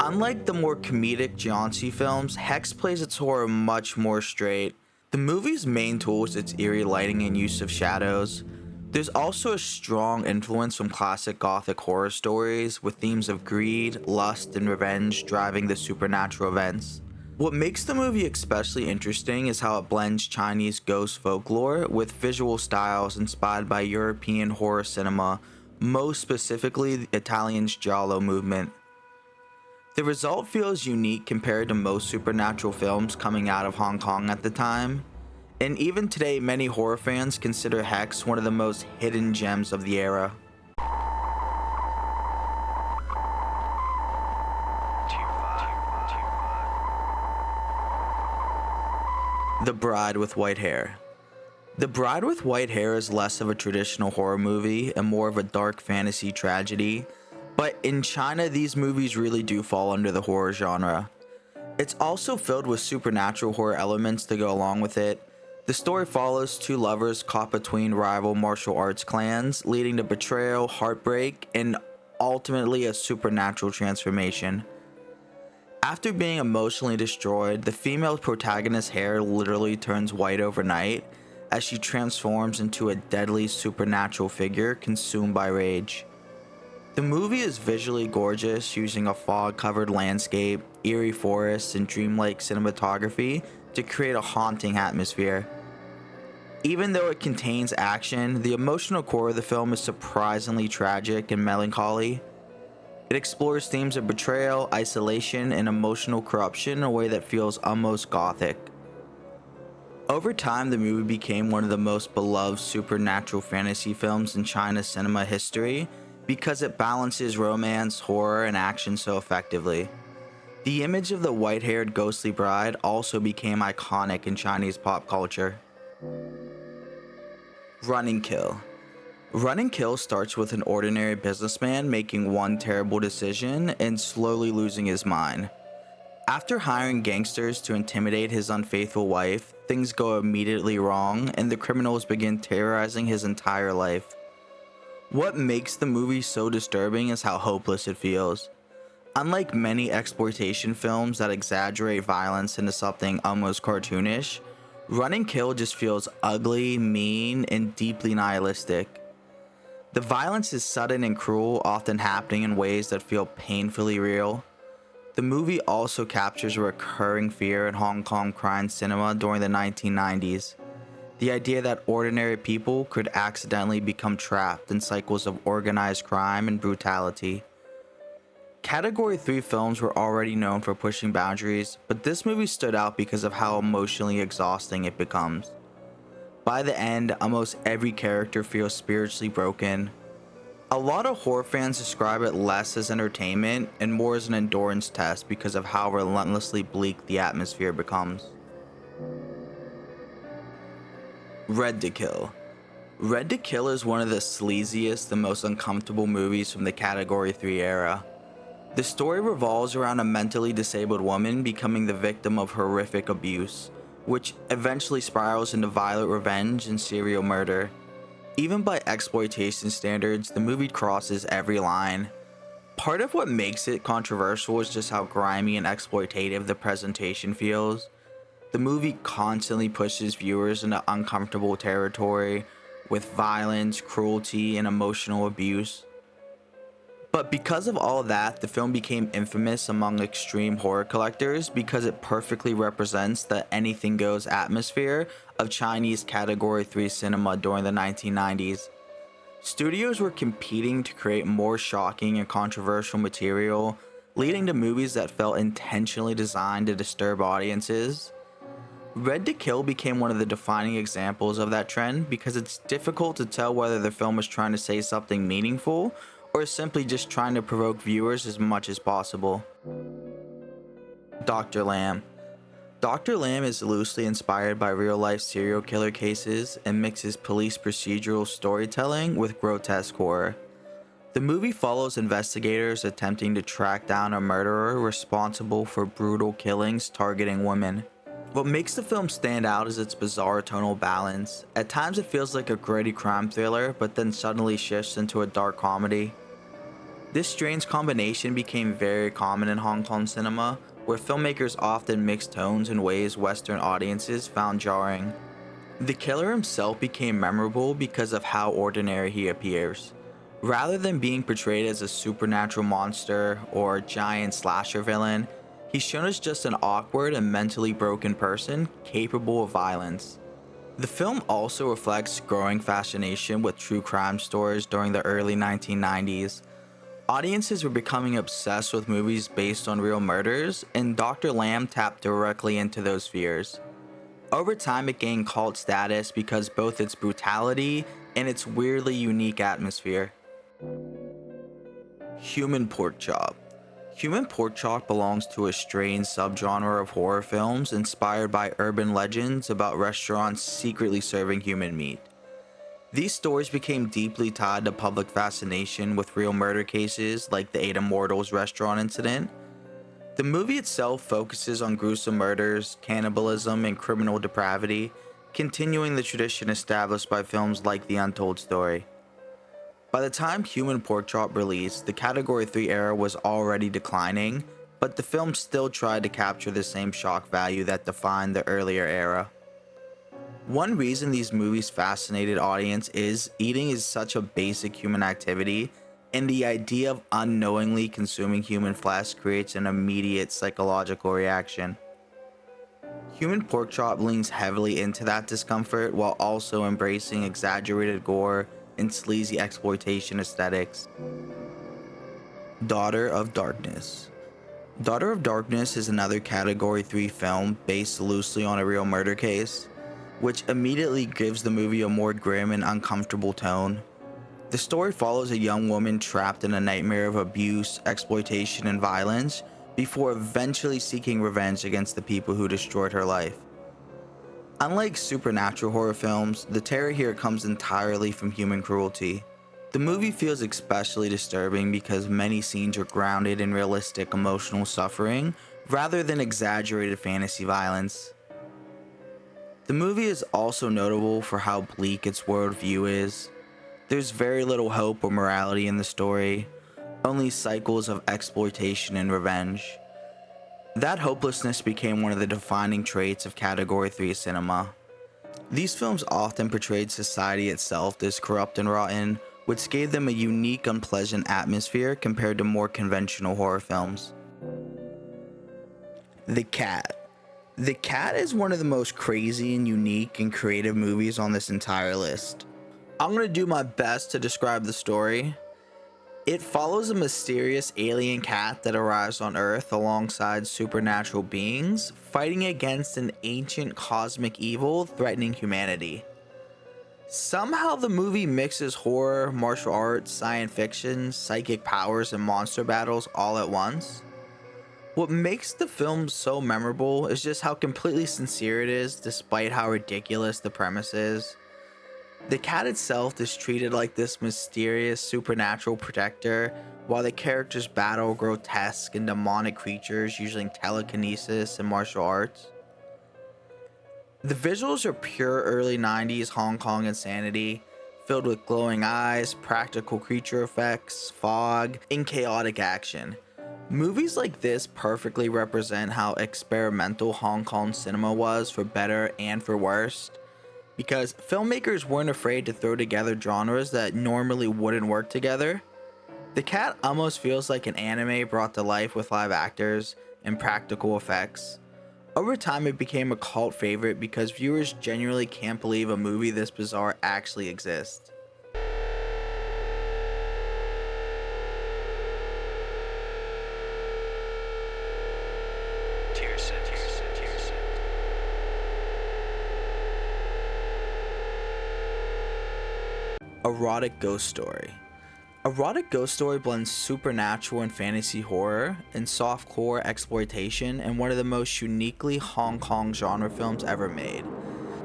S1: Unlike the more comedic Jiangshi films, Hex plays its horror much more straight. The movie's main tool is its eerie lighting and use of shadows. There's also a strong influence from classic gothic horror stories, with themes of greed, lust, and revenge driving the supernatural events. What makes the movie especially interesting is how it blends Chinese ghost folklore with visual styles inspired by European horror cinema, most specifically the Italian's Giallo movement. The result feels unique compared to most supernatural films coming out of Hong Kong at the time, and even today many horror fans consider Hex one of the most hidden gems of the era. The Bride with White Hair. The Bride with White Hair is less of a traditional horror movie and more of a dark fantasy tragedy, but in China these movies really do fall under the horror genre. It's also filled with supernatural horror elements to go along with it. The story follows two lovers caught between rival martial arts clans, leading to betrayal, heartbreak, and ultimately a supernatural transformation. After being emotionally destroyed, the female protagonist's hair literally turns white overnight as she transforms into a deadly supernatural figure consumed by rage. The movie is visually gorgeous, using a fog-covered landscape, eerie forests, and dreamlike cinematography to create a haunting atmosphere. Even though it contains action, the emotional core of the film is surprisingly tragic and melancholy. It explores themes of betrayal, isolation, and emotional corruption in a way that feels almost gothic. Over time, the movie became one of the most beloved supernatural fantasy films in China's cinema history because it balances romance, horror, and action so effectively. The image of the white-haired ghostly bride also became iconic in Chinese pop culture. Run and Kill. Run and Kill starts with an ordinary businessman making one terrible decision and slowly losing his mind. After hiring gangsters to intimidate his unfaithful wife, things go immediately wrong and the criminals begin terrorizing his entire life. What makes the movie so disturbing is how hopeless it feels. Unlike many exploitation films that exaggerate violence into something almost cartoonish, Run and Kill just feels ugly, mean, and deeply nihilistic. The violence is sudden and cruel, often happening in ways that feel painfully real. The movie also captures a recurring fear in Hong Kong crime cinema during the 1990s. The idea that ordinary people could accidentally become trapped in cycles of organized crime and brutality. Category 3 films were already known for pushing boundaries, but this movie stood out because of how emotionally exhausting it becomes. By the end, almost every character feels spiritually broken. A lot of horror fans describe it less as entertainment and more as an endurance test because of how relentlessly bleak the atmosphere becomes. Red to Kill. Red to Kill is one of the sleaziest and most uncomfortable movies from the Category 3 era. The story revolves around a mentally disabled woman becoming the victim of horrific abuse, which eventually spirals into violent revenge and serial murder. Even by exploitation standards, the movie crosses every line. Part of what makes it controversial is just how grimy and exploitative the presentation feels. The movie constantly pushes viewers into uncomfortable territory with violence, cruelty, and emotional abuse. But because of all that, the film became infamous among extreme horror collectors because it perfectly represents the anything goes atmosphere of Chinese Category 3 cinema during the 1990s. Studios were competing to create more shocking and controversial material, leading to movies that felt intentionally designed to disturb audiences. Red to Kill became one of the defining examples of that trend because it's difficult to tell whether the film was trying to say something meaningful or simply just trying to provoke viewers as much as possible. Dr. Lamb. Dr. Lamb is loosely inspired by real-life serial killer cases and mixes police procedural storytelling with grotesque horror. The movie follows investigators attempting to track down a murderer responsible for brutal killings targeting women. What makes the film stand out is its bizarre tonal balance. At times it feels like a gritty crime thriller, but then suddenly shifts into a dark comedy. This strange combination became very common in Hong Kong cinema, where filmmakers often mixed tones in ways Western audiences found jarring. The killer himself became memorable because of how ordinary he appears. Rather than being portrayed as a supernatural monster or giant slasher villain, he's shown as just an awkward and mentally broken person capable of violence. The film also reflects growing fascination with true crime stories during the early 1990s. Audiences were becoming obsessed with movies based on real murders, and Dr. Lamb tapped directly into those fears. Over time, it gained cult status because both its brutality and its weirdly unique atmosphere. Human pork chop. Human pork chop belongs to a strange subgenre of horror films inspired by urban legends about restaurants secretly serving human meat. These stories became deeply tied to public fascination with real murder cases like the Eight Immortals restaurant incident. The movie itself focuses on gruesome murders, cannibalism, and criminal depravity, continuing the tradition established by films like The Untold Story. By the time Human Pork Chop released, the Category 3 era was already declining, but the film still tried to capture the same shock value that defined the earlier era. One reason these movies fascinated audience is eating is such a basic human activity, and the idea of unknowingly consuming human flesh creates an immediate psychological reaction. Human Pork Chop leans heavily into that discomfort while also embracing exaggerated gore and sleazy exploitation aesthetics. Daughter of Darkness. Daughter of Darkness is another Category 3 film based loosely on a real murder case, which immediately gives the movie a more grim and uncomfortable tone. The story follows a young woman trapped in a nightmare of abuse, exploitation, and violence before eventually seeking revenge against the people who destroyed her life. Unlike supernatural horror films, the terror here comes entirely from human cruelty. The movie feels especially disturbing because many scenes are grounded in realistic emotional suffering rather than exaggerated fantasy violence. The movie is also notable for how bleak its worldview is. There's very little hope or morality in the story, only cycles of exploitation and revenge. That hopelessness became one of the defining traits of Category 3 cinema. These films often portrayed society itself as corrupt and rotten, which gave them a unique, unpleasant atmosphere compared to more conventional horror films. The Cat. The Cat is one of the most crazy and unique and creative movies on this entire list. I'm going to do my best to describe the story. It follows a mysterious alien cat that arrives on Earth alongside supernatural beings, fighting against an ancient cosmic evil threatening humanity. Somehow the movie mixes horror, martial arts, science fiction, psychic powers, and monster battles all at once. What makes the film so memorable is just how completely sincere it is, despite how ridiculous the premise is. The cat itself is treated like this mysterious supernatural protector, while the characters battle grotesque and demonic creatures using telekinesis and martial arts. The visuals are pure early 90s Hong Kong insanity, filled with glowing eyes, practical creature effects, fog, and chaotic action. Movies like this perfectly represent how experimental Hong Kong cinema was, for better and for worse, because filmmakers weren't afraid to throw together genres that normally wouldn't work together. The Cat almost feels like an anime brought to life with live actors and practical effects. Over time, it became a cult favorite because viewers genuinely can't believe a movie this bizarre actually exists. Erotic Ghost Story. Erotic Ghost Story blends supernatural and fantasy horror and softcore exploitation in one of the most uniquely Hong Kong genre films ever made.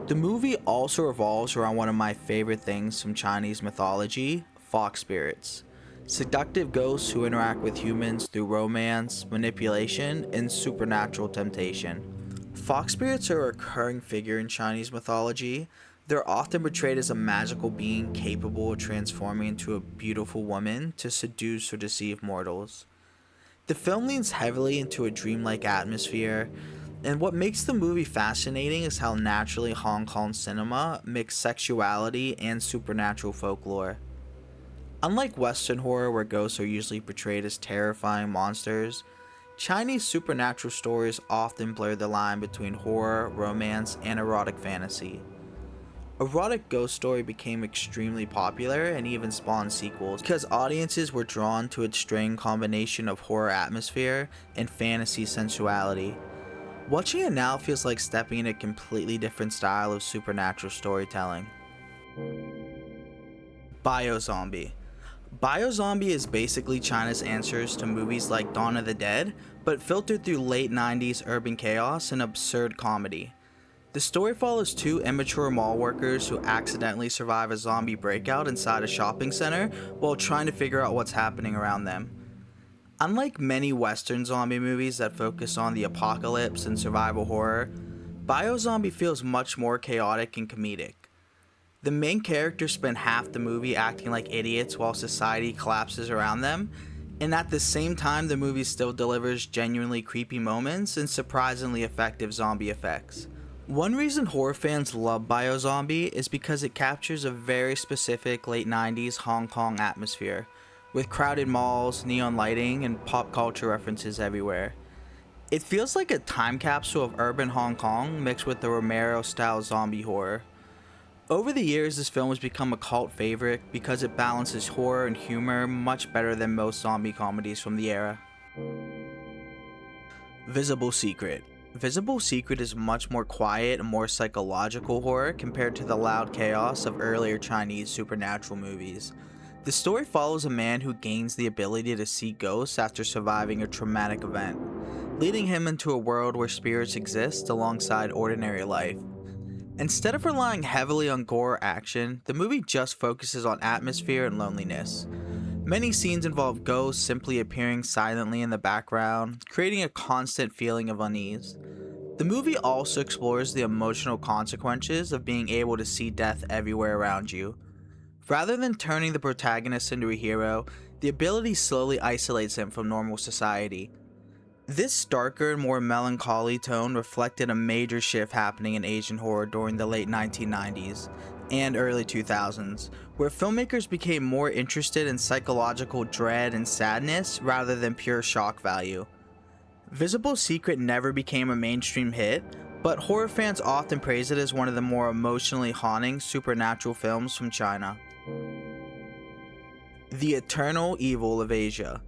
S1: The movie also revolves around one of my favorite things from Chinese mythology, fox spirits. Seductive ghosts who interact with humans through romance, manipulation, and supernatural temptation. Fox spirits are a recurring figure in Chinese mythology. They're often portrayed as a magical being capable of transforming into a beautiful woman to seduce or deceive mortals. The film leans heavily into a dreamlike atmosphere. And what makes the movie fascinating is how naturally Hong Kong cinema mixed sexuality and supernatural folklore. Unlike Western horror, where ghosts are usually portrayed as terrifying monsters, Chinese supernatural stories often blur the line between horror, romance, and erotic fantasy. Erotic ghost story became extremely popular and even spawned sequels because audiences were drawn to its strange combination of horror atmosphere and fantasy sensuality. Watching it now feels like stepping in a completely different style of supernatural storytelling. Biozombie. Biozombie is basically China's answers to movies like Dawn of the Dead, but filtered through late 90s urban chaos and absurd comedy. The story follows two immature mall workers who accidentally survive a zombie breakout inside a shopping center while trying to figure out what's happening around them. Unlike many Western zombie movies that focus on the apocalypse and survival horror, Biozombie feels much more chaotic and comedic. The main characters spend half the movie acting like idiots while society collapses around them, and at the same time the movie still delivers genuinely creepy moments and surprisingly effective zombie effects. One reason horror fans love Biozombie is because it captures a very specific late 90s Hong Kong atmosphere, with crowded malls, neon lighting, and pop culture references everywhere. It feels like a time capsule of urban Hong Kong mixed with the Romero-style zombie horror. Over the years, this film has become a cult favorite because it balances horror and humor much better than most zombie comedies from the era. Visible Secret. Visible Secret is much more quiet and more psychological horror compared to the loud chaos of earlier Chinese supernatural movies. The story follows a man who gains the ability to see ghosts after surviving a traumatic event, leading him into a world where spirits exist alongside ordinary life. Instead of relying heavily on gore or action, the movie just focuses on atmosphere and loneliness. Many scenes involve ghosts simply appearing silently in the background, creating a constant feeling of unease. The movie also explores the emotional consequences of being able to see death everywhere around you. Rather than turning the protagonist into a hero, the ability slowly isolates him from normal society. This darker and more melancholy tone reflected a major shift happening in Asian horror during the late 1990s and early 2000s, where filmmakers became more interested in psychological dread and sadness rather than pure shock value. Visible Secret never became a mainstream hit, but horror fans often praise it as one of the more emotionally haunting supernatural films from China. The Eternal Evil of Asia.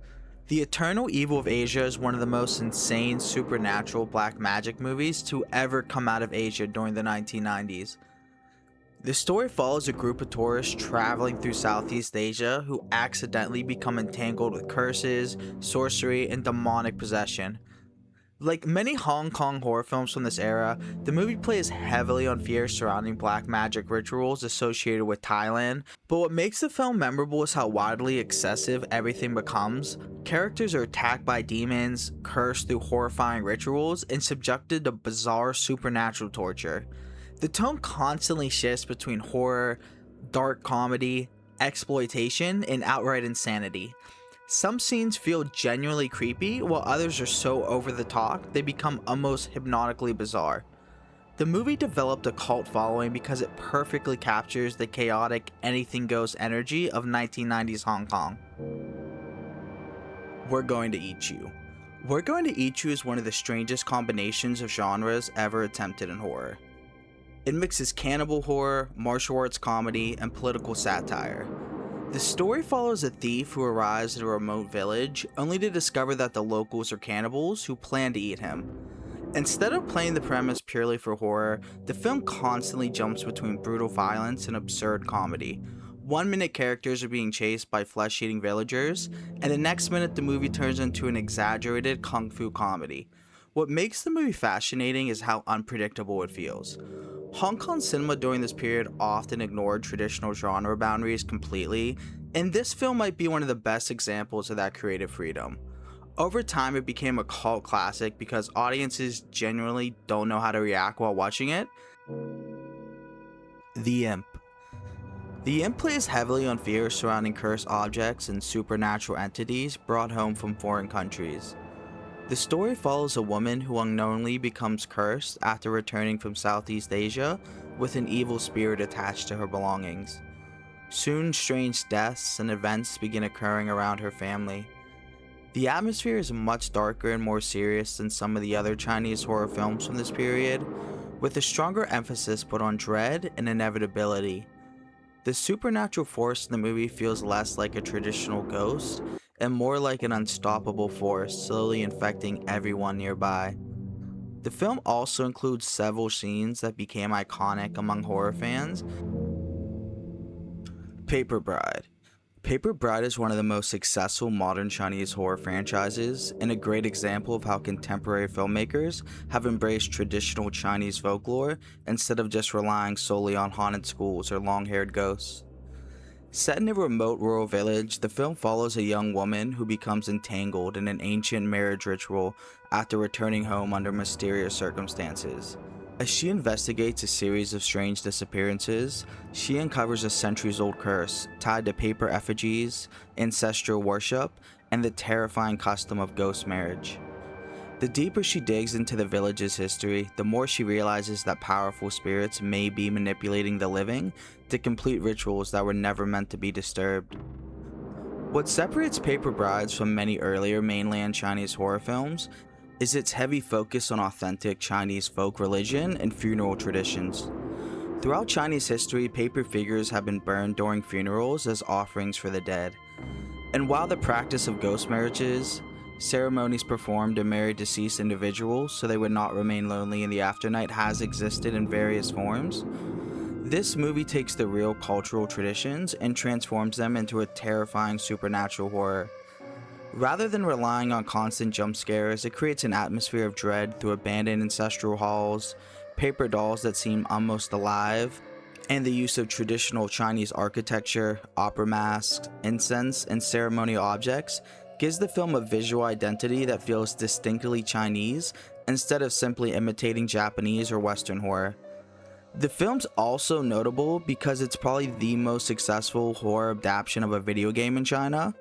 S1: The Eternal Evil of Asia is one of the most insane supernatural black magic movies to ever come out of Asia during the 1990s. The story follows a group of tourists traveling through Southeast Asia who accidentally become entangled with curses, sorcery, and demonic possession. Like many Hong Kong horror films from this era, the movie plays heavily on fears surrounding black magic rituals associated with Thailand, but what makes the film memorable is how wildly excessive everything becomes. Characters are attacked by demons, cursed through horrifying rituals, and subjected to bizarre supernatural torture. The tone constantly shifts between horror, dark comedy, exploitation, and outright insanity. Some scenes feel genuinely creepy, while others are so over the top they become almost hypnotically bizarre. The movie developed a cult following because it perfectly captures the chaotic anything goes energy of 1990s Hong Kong. We're Going to Eat You. We're Going to Eat You is one of the strangest combinations of genres ever attempted in horror. It mixes cannibal horror, martial arts comedy, and political satire. The story follows a thief who arrives at a remote village, only to discover that the locals are cannibals who plan to eat him. Instead of playing the premise purely for horror, the film constantly jumps between brutal violence and absurd comedy. 1 minute characters are being chased by flesh-eating villagers, and the next minute the movie turns into an exaggerated kung fu comedy. What makes the movie fascinating is how unpredictable it feels. Hong Kong cinema during this period often ignored traditional genre boundaries completely, and this film might be one of the best examples of that creative freedom. Over time, it became a cult classic because audiences genuinely don't know how to react while watching it. The Imp. The Imp plays heavily on fears surrounding cursed objects and supernatural entities brought home from foreign countries. The story follows a woman who unknowingly becomes cursed after returning from Southeast Asia with an evil spirit attached to her belongings. Soon, strange deaths and events begin occurring around her family. The atmosphere is much darker and more serious than some of the other Chinese horror films from this period, with a stronger emphasis put on dread and inevitability. The supernatural force in the movie feels less like a traditional ghost and more like an unstoppable force slowly infecting everyone nearby. The film also includes several scenes that became iconic among horror fans. Paper Bride. Paper Bride is one of the most successful modern Chinese horror franchises and a great example of how contemporary filmmakers have embraced traditional Chinese folklore instead of just relying solely on haunted schools or long-haired ghosts. Set in a remote rural village, the film follows a young woman who becomes entangled in an ancient marriage ritual after returning home under mysterious circumstances. As she investigates a series of strange disappearances, she uncovers a centuries-old curse tied to paper effigies, ancestral worship, and the terrifying custom of ghost marriage. The deeper she digs into the village's history, the more she realizes that powerful spirits may be manipulating the living to complete rituals that were never meant to be disturbed. What separates Paper Brides from many earlier mainland Chinese horror films is its heavy focus on authentic Chinese folk religion and funeral traditions. Throughout Chinese history, paper figures have been burned during funerals as offerings for the dead. And while the practice of ghost marriages, ceremonies performed to marry deceased individuals so they would not remain lonely in the afternight has existed in various forms, this movie takes the real cultural traditions and transforms them into a terrifying supernatural horror. Rather than relying on constant jump scares, it creates an atmosphere of dread through abandoned ancestral halls, paper dolls that seem almost alive, and the use of traditional Chinese architecture, opera masks, incense, and ceremonial objects gives the film a visual identity that feels distinctly Chinese instead of simply imitating Japanese or Western horror. The film's also notable because it's probably the most successful horror adaptation of a video game in China.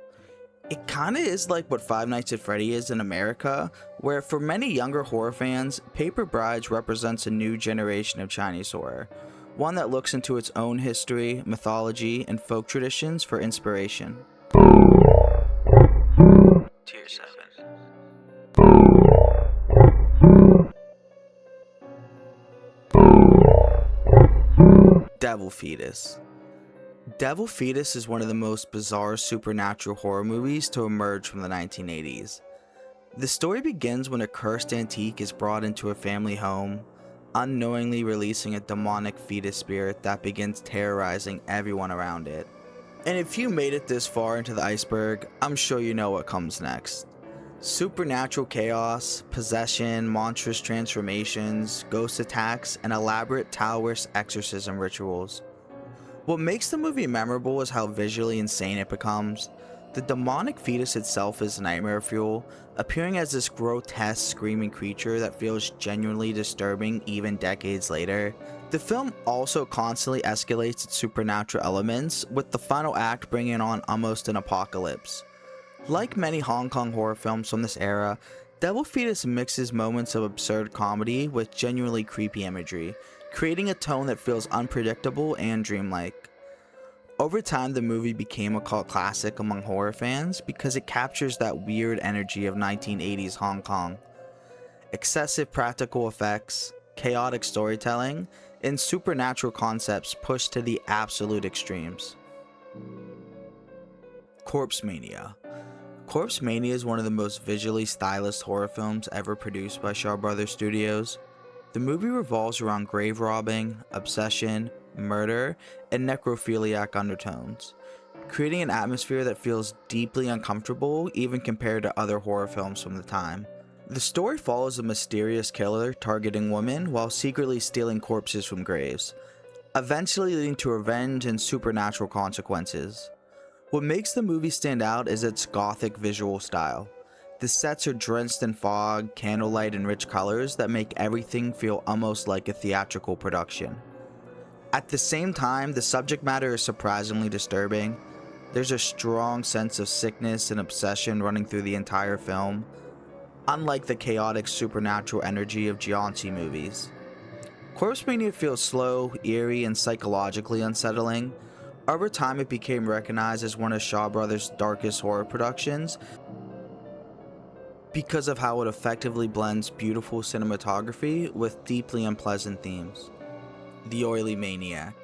S1: It kinda is like what Five Nights at Freddy is in America, where for many younger horror fans, Paper Brides represents a new generation of Chinese horror, one that looks into its own history, mythology, and folk traditions for inspiration. Tier 7. Devil Fetus. Devil Fetus is one of the most bizarre supernatural horror movies to emerge from the 1980s. The story begins when a cursed antique is brought into a family home, unknowingly releasing a demonic fetus spirit that begins terrorizing everyone around it. And if you made it this far into the iceberg, I'm sure you know what comes next. Supernatural chaos, possession, monstrous transformations, ghost attacks, and elaborate Taoist exorcism rituals. What makes the movie memorable is how visually insane it becomes. The demonic fetus itself is nightmare fuel, appearing as this grotesque screaming creature that feels genuinely disturbing even decades later. The film also constantly escalates its supernatural elements, with the final act bringing on almost an apocalypse. Like many Hong Kong horror films from this era, Devil Fetus mixes moments of absurd comedy with genuinely creepy imagery, creating a tone that feels unpredictable and dreamlike. Over time, the movie became a cult classic among horror fans because it captures that weird energy of 1980s Hong Kong. Excessive practical effects, chaotic storytelling, and supernatural concepts pushed to the absolute extremes. Corpse Mania. Corpse Mania is one of the most visually stylized horror films ever produced by Shaw Brothers Studios. The movie revolves around grave robbing, obsession, murder, and necrophiliac undertones, creating an atmosphere that feels deeply uncomfortable even compared to other horror films from the time. The story follows a mysterious killer targeting women while secretly stealing corpses from graves, eventually leading to revenge and supernatural consequences. What makes the movie stand out is its gothic visual style. The sets are drenched in fog, candlelight, and rich colors that make everything feel almost like a theatrical production. At the same time, the subject matter is surprisingly disturbing. There's a strong sense of sickness and obsession running through the entire film. unlike the chaotic supernatural energy of Jiangshi movies. Corpse Mania feels slow, eerie, and psychologically unsettling. Over time, it became recognized as one of Shaw Brothers' darkest horror productions because of how it effectively blends beautiful cinematography with deeply unpleasant themes. The Oily Maniac.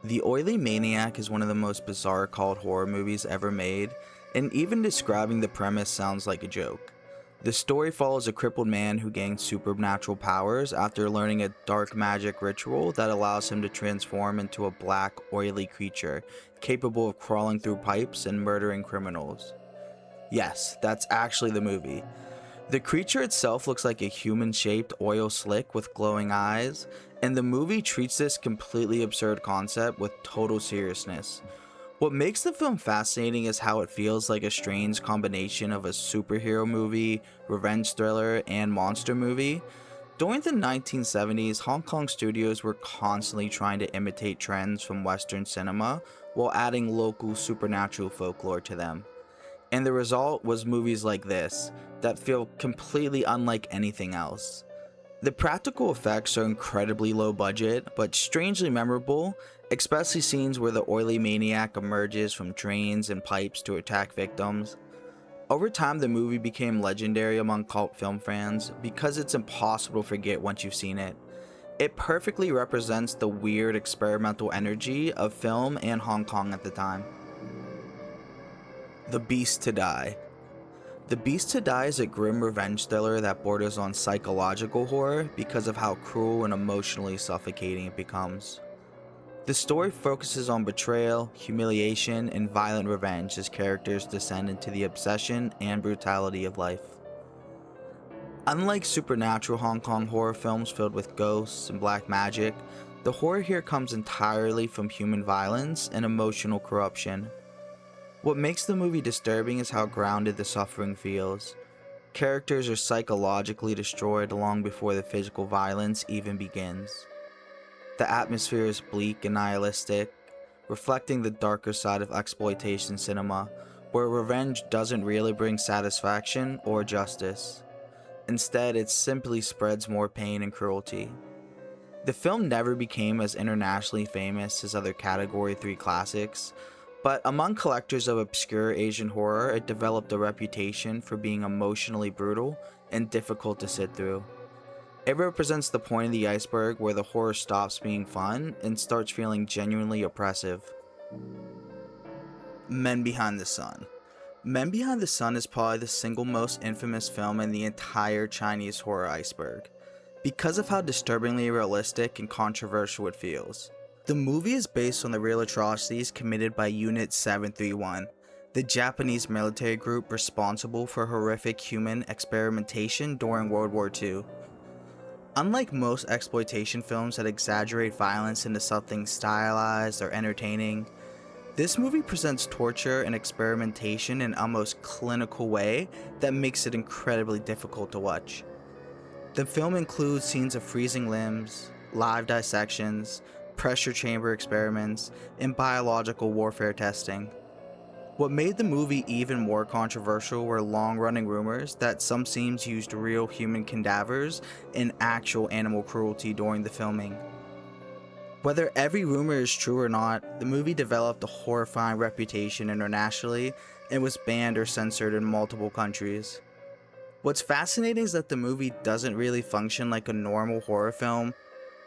S1: The Oily Maniac is one of the most bizarre cult horror movies ever made, and even describing the premise sounds like a joke. The story follows a crippled man who gains supernatural powers after learning a dark magic ritual that allows him to transform into a black, oily creature capable of crawling through pipes and murdering criminals. Yes, that's actually the movie. The creature itself looks like a human-shaped oil slick with glowing eyes, and the movie treats this completely absurd concept with total seriousness. What makes the film fascinating is how it feels like a strange combination of a superhero movie, revenge thriller, and monster movie. During the 1970s, Hong Kong studios were constantly trying to imitate trends from Western cinema while adding local supernatural folklore to them. And the result was movies like this, that feel completely unlike anything else. The practical effects are incredibly low budget, but strangely memorable, especially scenes where the oily maniac emerges from drains and pipes to attack victims. Over time, the movie became legendary among cult film fans because it's impossible to forget once you've seen it. It perfectly represents the weird experimental energy of film and Hong Kong at the time. The Beast to Die. The Beast to Die is a grim revenge thriller that borders on psychological horror because of how cruel and emotionally suffocating it becomes. The story focuses on betrayal, humiliation, and violent revenge as characters descend into the obsession and brutality of life. Unlike supernatural Hong Kong horror films filled with ghosts and black magic, the horror here comes entirely from human violence and emotional corruption. What makes the movie disturbing is how grounded the suffering feels. Characters are psychologically destroyed long before the physical violence even begins. The atmosphere is bleak and nihilistic, reflecting the darker side of exploitation cinema, where revenge doesn't really bring satisfaction or justice. Instead, it simply spreads more pain and cruelty. The film never became as internationally famous as other Category 3 classics, but among collectors of obscure Asian horror, it developed a reputation for being emotionally brutal and difficult to sit through. It represents the point of the iceberg where the horror stops being fun and starts feeling genuinely oppressive. Men Behind the Sun. Men Behind the Sun is probably the single most infamous film in the entire Chinese horror iceberg, because of how disturbingly realistic and controversial it feels. The movie is based on the real atrocities committed by Unit 731, the Japanese military group responsible for horrific human experimentation during World War II. Unlike most exploitation films that exaggerate violence into something stylized or entertaining, this movie presents torture and experimentation in an almost clinical way that makes it incredibly difficult to watch. The film includes scenes of freezing limbs, live dissections, pressure chamber experiments, and biological warfare testing. What made the movie even more controversial were long-running rumors that some scenes used real human cadavers and actual animal cruelty during the filming. Whether every rumor is true or not, the movie developed a horrifying reputation internationally and was banned or censored in multiple countries. What's fascinating is that the movie doesn't really function like a normal horror film.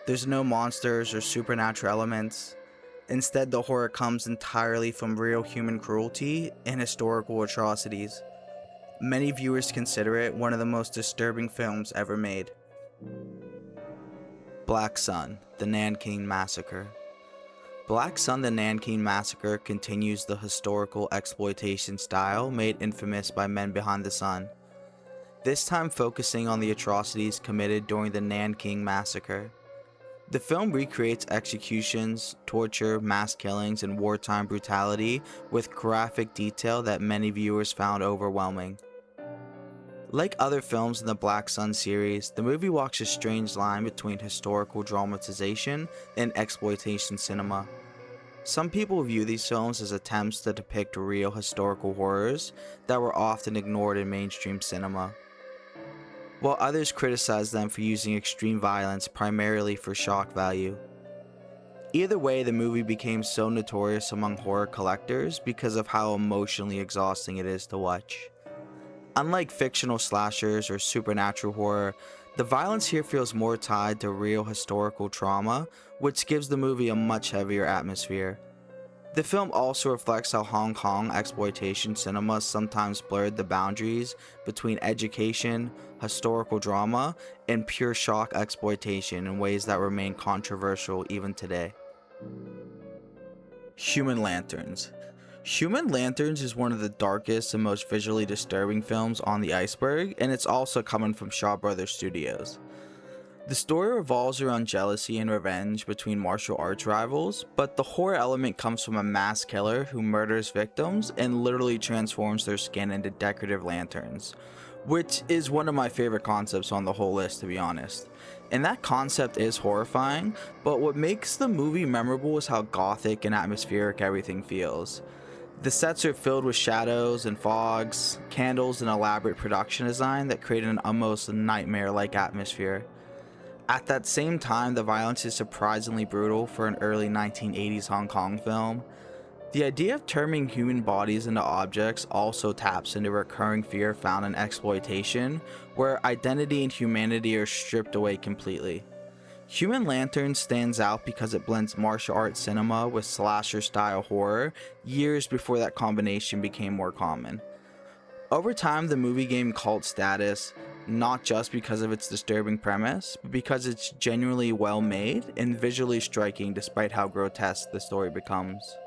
S1: There's no monsters or supernatural elements. Instead, the horror comes entirely from real human cruelty and historical atrocities. Many viewers consider it one of the most disturbing films ever made. Black Sun, The Nanking Massacre. Black Sun, The Nanking Massacre continues the historical exploitation style made infamous by Men Behind the Sun, this time focusing on the atrocities committed during the Nanking Massacre. The film recreates executions, torture, mass killings, and wartime brutality with graphic detail that many viewers found overwhelming. Like other films in the Black Sun series, the movie walks a strange line between historical dramatization and exploitation cinema. Some people view these films as attempts to depict real historical horrors that were often ignored in mainstream cinema. while others criticized them for using extreme violence primarily for shock value. Either way, the movie became so notorious among horror collectors because of how emotionally exhausting it is to watch. Unlike fictional slashers or supernatural horror, the violence here feels more tied to real historical trauma, which gives the movie a much heavier atmosphere. The film also reflects how Hong Kong exploitation cinema sometimes blurred the boundaries between education, historical drama, and pure shock exploitation in ways that remain controversial even today. Human Lanterns. Human Lanterns is one of the darkest and most visually disturbing films on the iceberg, and it's also coming from Shaw Brothers Studios. The story revolves around jealousy and revenge between martial arts rivals, but the horror element comes from a mass killer who murders victims and literally transforms their skin into decorative lanterns, which is one of my favorite concepts on the whole list, to be honest. And that concept is horrifying, but what makes the movie memorable is how gothic and atmospheric everything feels. The sets are filled with shadows and fogs, candles, and elaborate production design that create an almost nightmare-like atmosphere. At that same time, the violence is surprisingly brutal for an early 1980s Hong Kong film. The idea of turning human bodies into objects also taps into a recurring fear found in exploitation, where identity and humanity are stripped away completely. Human Lantern stands out because it blends martial arts cinema with slasher-style horror years before that combination became more common. Over time, the movie gained cult status, not just because of its disturbing premise, but because it's genuinely well made and visually striking despite how grotesque the story becomes.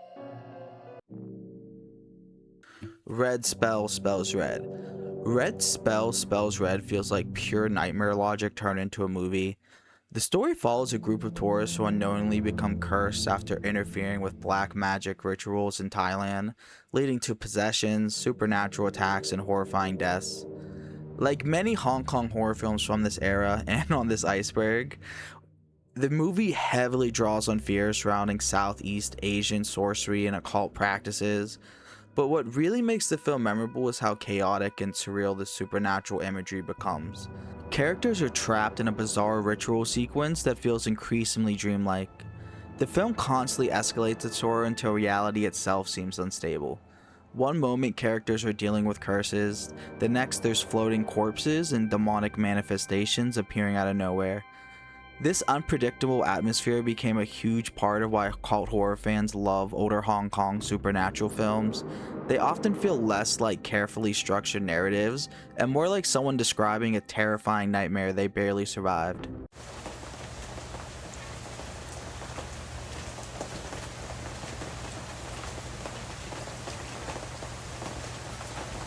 S1: Red spell spells red. Red spell spells red feels like pure nightmare logic turned into a movie. The story follows a group of tourists who unknowingly become cursed after interfering with black magic rituals in Thailand, leading to possessions, supernatural attacks, and horrifying deaths. Like many Hong Kong horror films from this era and on this iceberg, the movie heavily draws on fears surrounding Southeast Asian sorcery and occult practices, but what really makes the film memorable is how chaotic and surreal the supernatural imagery becomes. Characters are trapped in a bizarre ritual sequence that feels increasingly dreamlike. The film constantly escalates its horror until reality itself seems unstable. One moment characters are dealing with curses, the next there's floating corpses and demonic manifestations appearing out of nowhere. This unpredictable atmosphere became a huge part of why cult horror fans love older Hong Kong supernatural films. They often feel less like carefully structured narratives and more like someone describing a terrifying nightmare they barely survived.